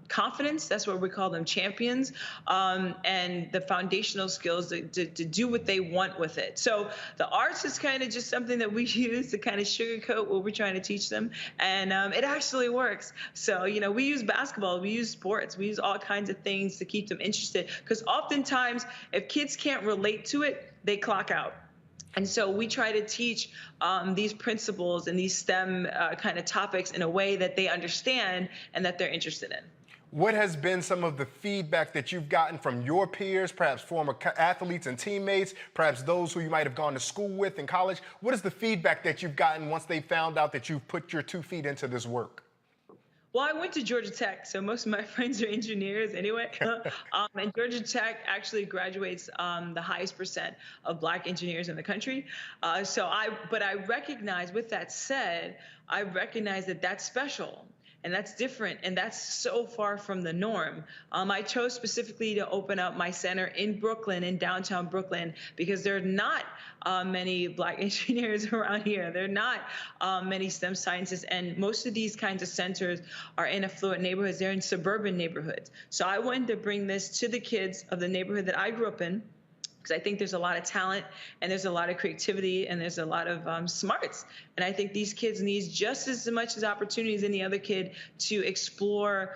confidence. That's what we call them, champions, and the foundational skills to do what they want with it. So the arts is kind of just something that we use to kind of sugarcoat what we're trying to teach them, and it actually works. So we use basketball, we use sports, we use all kinds of things to keep them interested, because oftentimes if kids can't relate to it, they clock out. And so we try to teach these principles and these STEM kind of topics in a way that they understand and that they're interested in. What has been some of the feedback that you've gotten from your peers, perhaps former athletes and teammates, perhaps those who you might have gone to school with in college? What is the feedback that you've gotten once they found out that you've put your 2 feet into this work? Well, I went to Georgia Tech, so most of my friends are engineers anyway. And Georgia Tech actually graduates the highest % of Black engineers in the country. But I recognize, with that said, I recognize that that's special. And that's different, and that's so far from the norm. I chose specifically to open up my center in Brooklyn, in downtown Brooklyn, because there are not many Black engineers around here. There are not many STEM scientists, and most of these kinds of centers are in affluent neighborhoods. They're in suburban neighborhoods. So I wanted to bring this to the kids of the neighborhood that I grew up in, because I think there's a lot of talent and there's a lot of creativity and there's a lot of smarts. And I think these kids need just as much as opportunity as any other kid to explore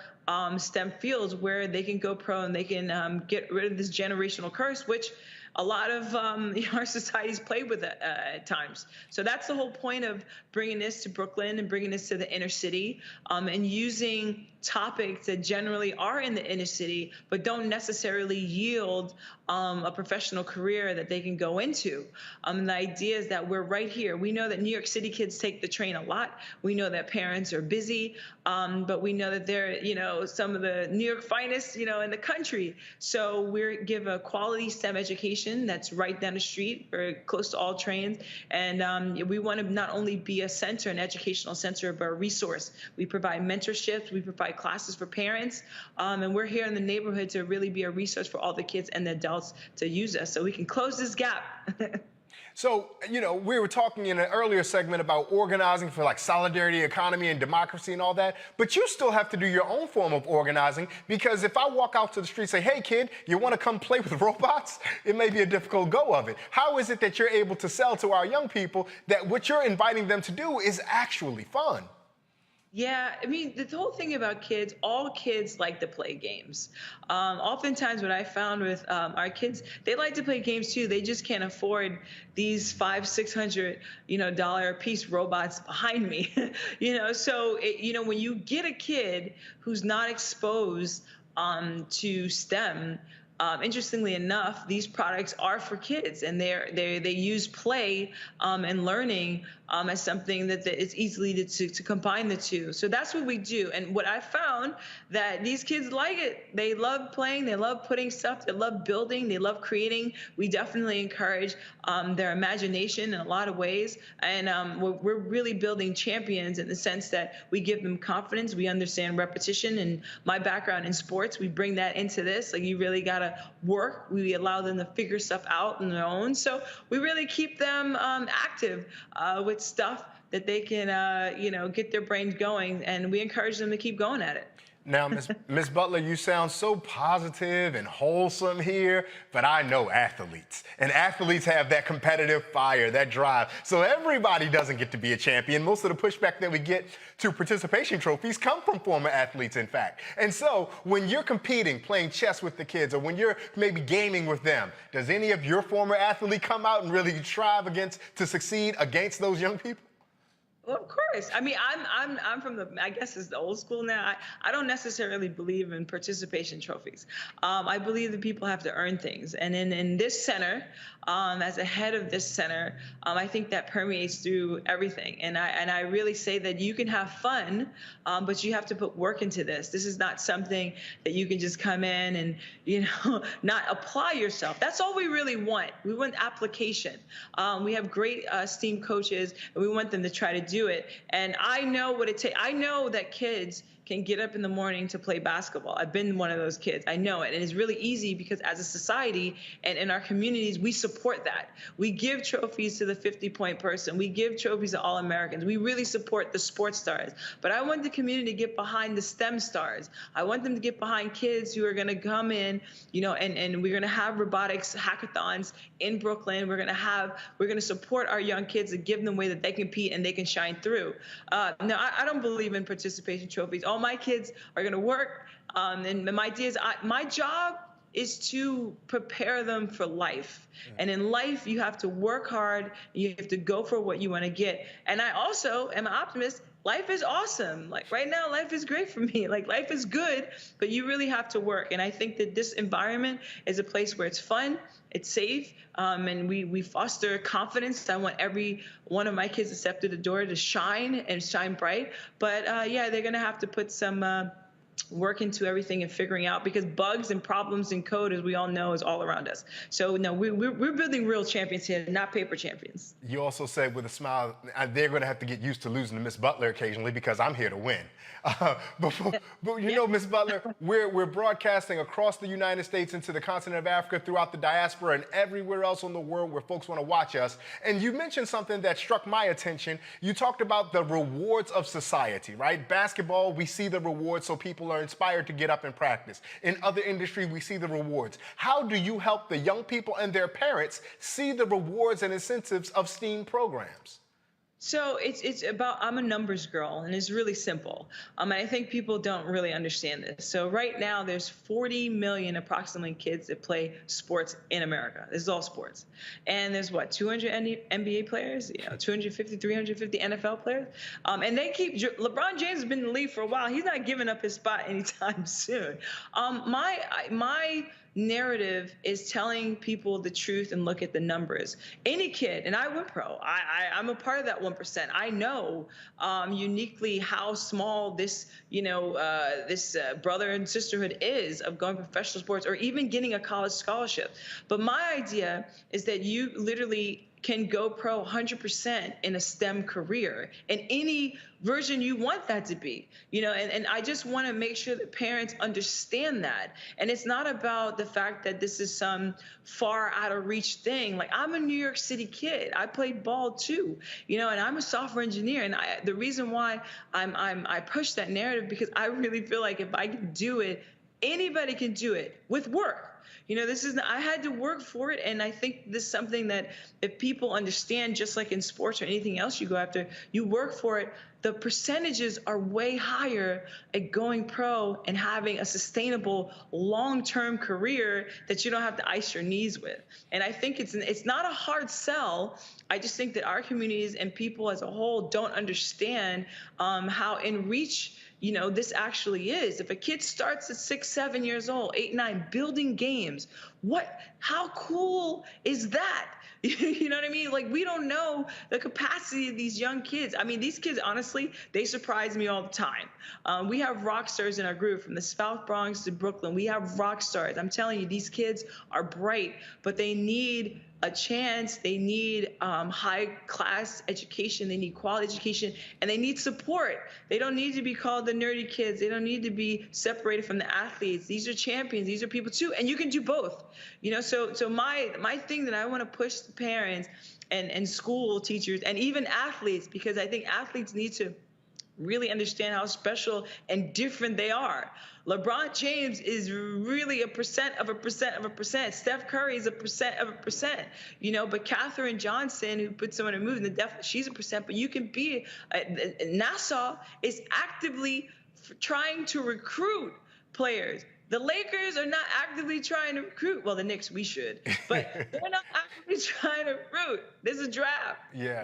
STEM fields where they can go pro and they can get rid of this generational curse, which a lot of our societies play with it at times. So that's the whole point of bringing this to Brooklyn and bringing this to the inner city, and using topics that generally are in the inner city but don't necessarily yield a professional career that they can go into. The idea is that we're right here. We know that New York City kids take the train a lot. We know that parents are busy, but we know that they're, some of the New York finest, in the country. So we give a quality STEM education that's right down the street, very close to all trains. And we want to not only be a center, an educational center, but a resource. We provide mentorships, we provide classes for parents, and we're here in the neighborhood to really be a resource for all the kids and the adults to use us so we can close this gap. So, we were talking in an earlier segment about organizing for like solidarity, economy, and democracy and all that, but you still have to do your own form of organizing, because if I walk out to the street and say, hey kid, you want to come play with robots? It may be a difficult go of it. How is it that you're able to sell to our young people that what you're inviting them to do is actually fun? Yeah, I mean, the whole thing about kids, all kids like to play games. Oftentimes what I found with our kids, they like to play games too. They just can't afford these $500-600, dollar a piece robots behind me. So, when you get a kid who's not exposed to STEM, interestingly enough, these products are for kids, and they use play and learning as something that it's easily to combine the two. So that's what we do. And what I found that these kids like it. They love playing. They love putting stuff. They love building. They love creating. We definitely encourage their imagination in a lot of ways. And we're really building champions in the sense that we give them confidence. We understand repetition. And my background in sports, we bring that into this. Like, you really got to work. We allow them to figure stuff out on their own. So we really keep them active with stuff that they can, get their brains going, and we encourage them to keep going at it. Now, Ms. Butler, you sound so positive and wholesome here, but I know athletes. And athletes have that competitive fire, that drive. So everybody doesn't get to be a champion. Most of the pushback that we get to participation trophies come from former athletes, in fact. And so when you're competing, playing chess with the kids, or when you're maybe gaming with them, does any of your former athletes come out and really strive to succeed against those young people? Well, of course. I mean, I'm from I guess it's the old school now. I don't necessarily believe in participation trophies. I believe that people have to earn things. And in this center, as a head of this center, I think that permeates through everything. And I really say that you can have fun, but you have to put work into this. This is not something that you can just come in and, not apply yourself. That's all we really want. We want application. We have great STEAM coaches, and we want them to try to do it. And I know what it takes. I know that kids can get up in the morning to play basketball. I've been one of those kids. I know it. And it's really easy because as a society and in our communities, we support that. We give trophies to the 50-point person. We give trophies to All-Americans. We really support the sports stars. But I want the community to get behind the STEM stars. I want them to get behind kids who are going to come in, and we're going to have robotics hackathons in Brooklyn. We're going to support our young kids and give them a way that they compete and they can shine through. No, I don't believe in participation trophies. All my kids are going to work, and my idea is my job is to prepare them for life. And in life, you have to work hard. You have to go for what you want to get. And I also am an optimist. Life is awesome. Like right now, life is great for me. Like life is good, but you really have to work. And I think that this environment is a place where it's fun, it's safe, and we foster confidence. I want every one of my kids to step through the door to shine and shine bright. But yeah, they're going to have to put some work into everything and figuring out, because bugs and problems in code, as we all know, is all around us. So no, we're building real champions here, not paper champions. You also said with a smile, they're going to have to get used to losing to Miss Butler occasionally because I'm here to win. But Miss Butler, we're broadcasting across the United States into the continent of Africa, throughout the diaspora, and everywhere else in the world where folks want to watch us. And you mentioned something that struck my attention. You talked about the rewards of society, right? Basketball, we see the rewards, so people are inspired to get up and practice. In other industries, we see the rewards. How do you help the young people and their parents see the rewards and incentives of STEAM programs? So it's about, I'm a numbers girl, and it's really simple. And I think people don't really understand this. So right now there's 40 million approximately kids that play sports in America. This is all sports. And there's 200 NBA players, 250, 350 NFL players. And they LeBron James has been in the league for a while. He's not giving up his spot anytime soon. My narrative is telling people the truth and look at the numbers. Any kid, and I went pro, I'm a part of that 1%. I know uniquely how small this, this brother and sisterhood is of going professional sports or even getting a college scholarship. But my idea is that you literally can go pro 100% in a STEM career in any version you want that to be, and I just want to make sure that parents understand that. And it's not about the fact that this is some far out of reach thing. Like, I'm a New York City kid. I played ball too, and I'm a software engineer. And the reason why I push that narrative, because I really feel like if I can do it, anybody can do it with work. You know, I had to work for it. And I think this is something that if people understand, just like in sports or anything else you go after, you work for it, the percentages are way higher at going pro and having a sustainable long-term career that you don't have to ice your knees with. And I think it's not a hard sell. I just think that our communities and people as a whole don't understand how in reach this actually is. If a kid starts at 6, 7 years old, 8, 9, building games, how cool is that? You know what I mean? Like, we don't know the capacity of these young kids. I mean, these kids, honestly, they surprise me all the time. We have rock stars in our group from the South Bronx to Brooklyn. We have rock stars. I'm telling you, these kids are bright, but they need a chance. They need high-class education. They need quality education, and they need support. They don't need to be called the nerdy kids. They don't need to be separated from the athletes. These are champions. These are people too, and you can do both. So my thing that I want to push the parents and school teachers and even athletes, because I think athletes need to really understand how special and different they are. LeBron James is really a percent of a percent of a percent. Steph Curry is a percent of a percent, but Katherine Johnson, who put someone in a movie, she's a percent, but you can be, Nassau is actively trying to recruit players. The Lakers are not actively trying to recruit. Well, the Knicks, we should, but they're not actively trying to recruit. There's a draft. Yeah.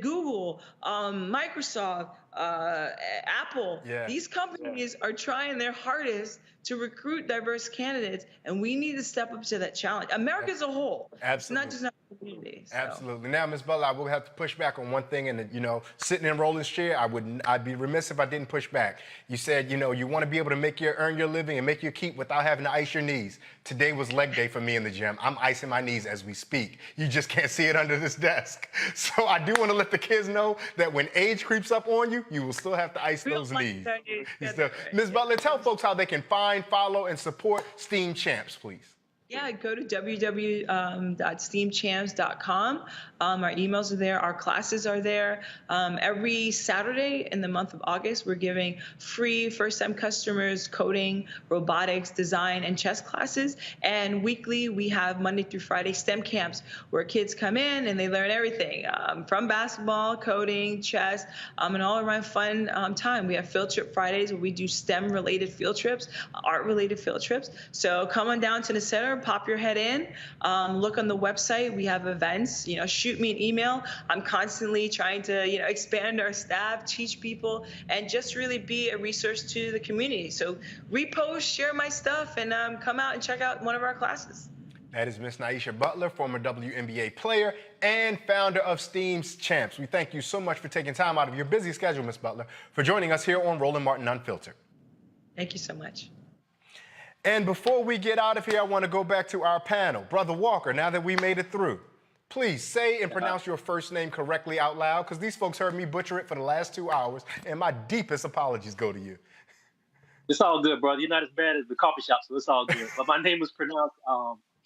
Google, Microsoft, Apple. Yeah. These companies are trying their hardest to recruit diverse candidates, and we need to step up to that challenge. America as a whole. Absolutely. It's not just our community. So. Absolutely. Now, Ms. Bell, I will have to push back on one thing, and sitting in Roland's chair, I'd be remiss if I didn't push back. You said, you want to be able to earn your living and make your keep without having to ice your knees. Today was leg day for me in the gym. I'm icing my knees as we speak. You just can't see it under this desk. So I do want to let the kids know that when age creeps up on you, you will still have to ice those knees. Ms. Butler, tell folks how they can find, follow, and support STEAM Champs, please. Yeah, go to www.steamchamps.com. Our emails are there. Our classes are there. Every Saturday in the month of August, we're giving free first-time customers coding, robotics, design, and chess classes. And weekly, we have Monday through Friday STEM camps where kids come in and they learn everything from basketball, coding, chess, and all around fun time. We have field trip Fridays where we do STEM-related field trips, art-related field trips. So come on down to the center. Pop your head in, look on the website. We have events, shoot me an email. I'm constantly trying to, expand our staff, teach people, and just really be a resource to the community. So repost, share my stuff, and come out and check out one of our classes. That is Miss Naisha Butler, former WNBA player and founder of STEAM Champs. We thank you so much for taking time out of your busy schedule, Miss Butler, for joining us here on Roland Martin Unfiltered. Thank you so much. And before we get out of here, I want to go back to our panel. Brother Walker, now that we made it through, please say and pronounce your first name correctly out loud, because these folks heard me butcher it for the last 2 hours, and my deepest apologies go to you. It's all good, brother. You're not as bad as the coffee shop, so it's all good. But my name was pronounced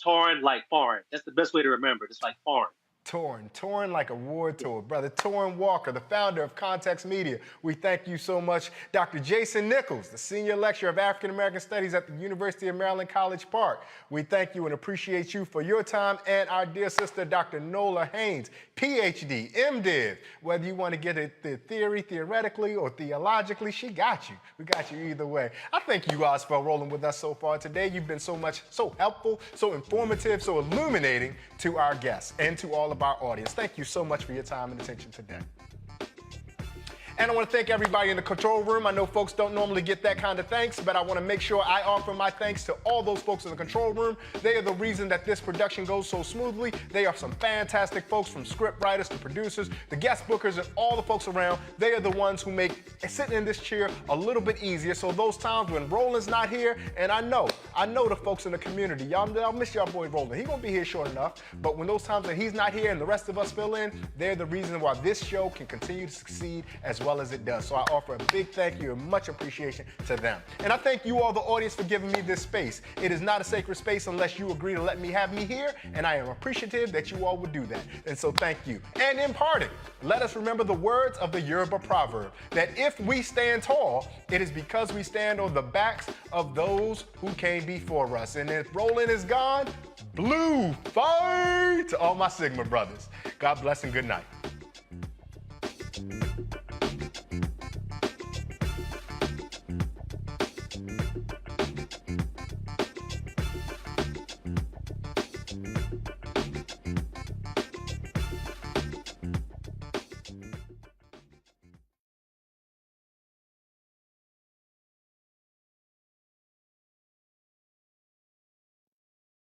Torn like foreign. That's the best way to remember it. It's like foreign. Torn like a war tour. Brother Torn Walker, the founder of Context Media. We thank you so much. Dr. Jason Nichols, the senior lecturer of African American Studies at the University of Maryland College Park. We thank you and appreciate you for your time. And our dear sister, Dr. Nola Haynes, PhD, MDiv. Whether you want to get it theoretically or theologically, she got you. We got you either way. I thank you guys for rolling with us so far today. You've been so helpful, so informative, so illuminating to our guests and to all of our audience. Thank you so much for your time and attention today. And I want to thank everybody in the control room. I know folks don't normally get that kind of thanks, but I want to make sure I offer my thanks to all those folks in the control room. They are the reason that this production goes so smoothly. They are some fantastic folks, from script writers to producers, the guest bookers, and all the folks around. They are the ones who make sitting in this chair a little bit easier. So those times when Roland's not here, and I know the folks in the community, y'all miss y'all boy Roland. He's going to be here short enough, but when those times that he's not here and the rest of us fill in, they're the reason why this show can continue to succeed as well as it does. So I offer a big thank you and much appreciation to them. And I thank you all, the audience, for giving me this space. It is not a sacred space unless you agree to let me have me here, and I am appreciative that you all would do that. And so thank you. And in parting, let us remember the words of the Yoruba proverb, that if we stand tall, it is because we stand on the backs of those who came before us. And if Roland is gone, blue fight to all my Sigma brothers. God bless and good night.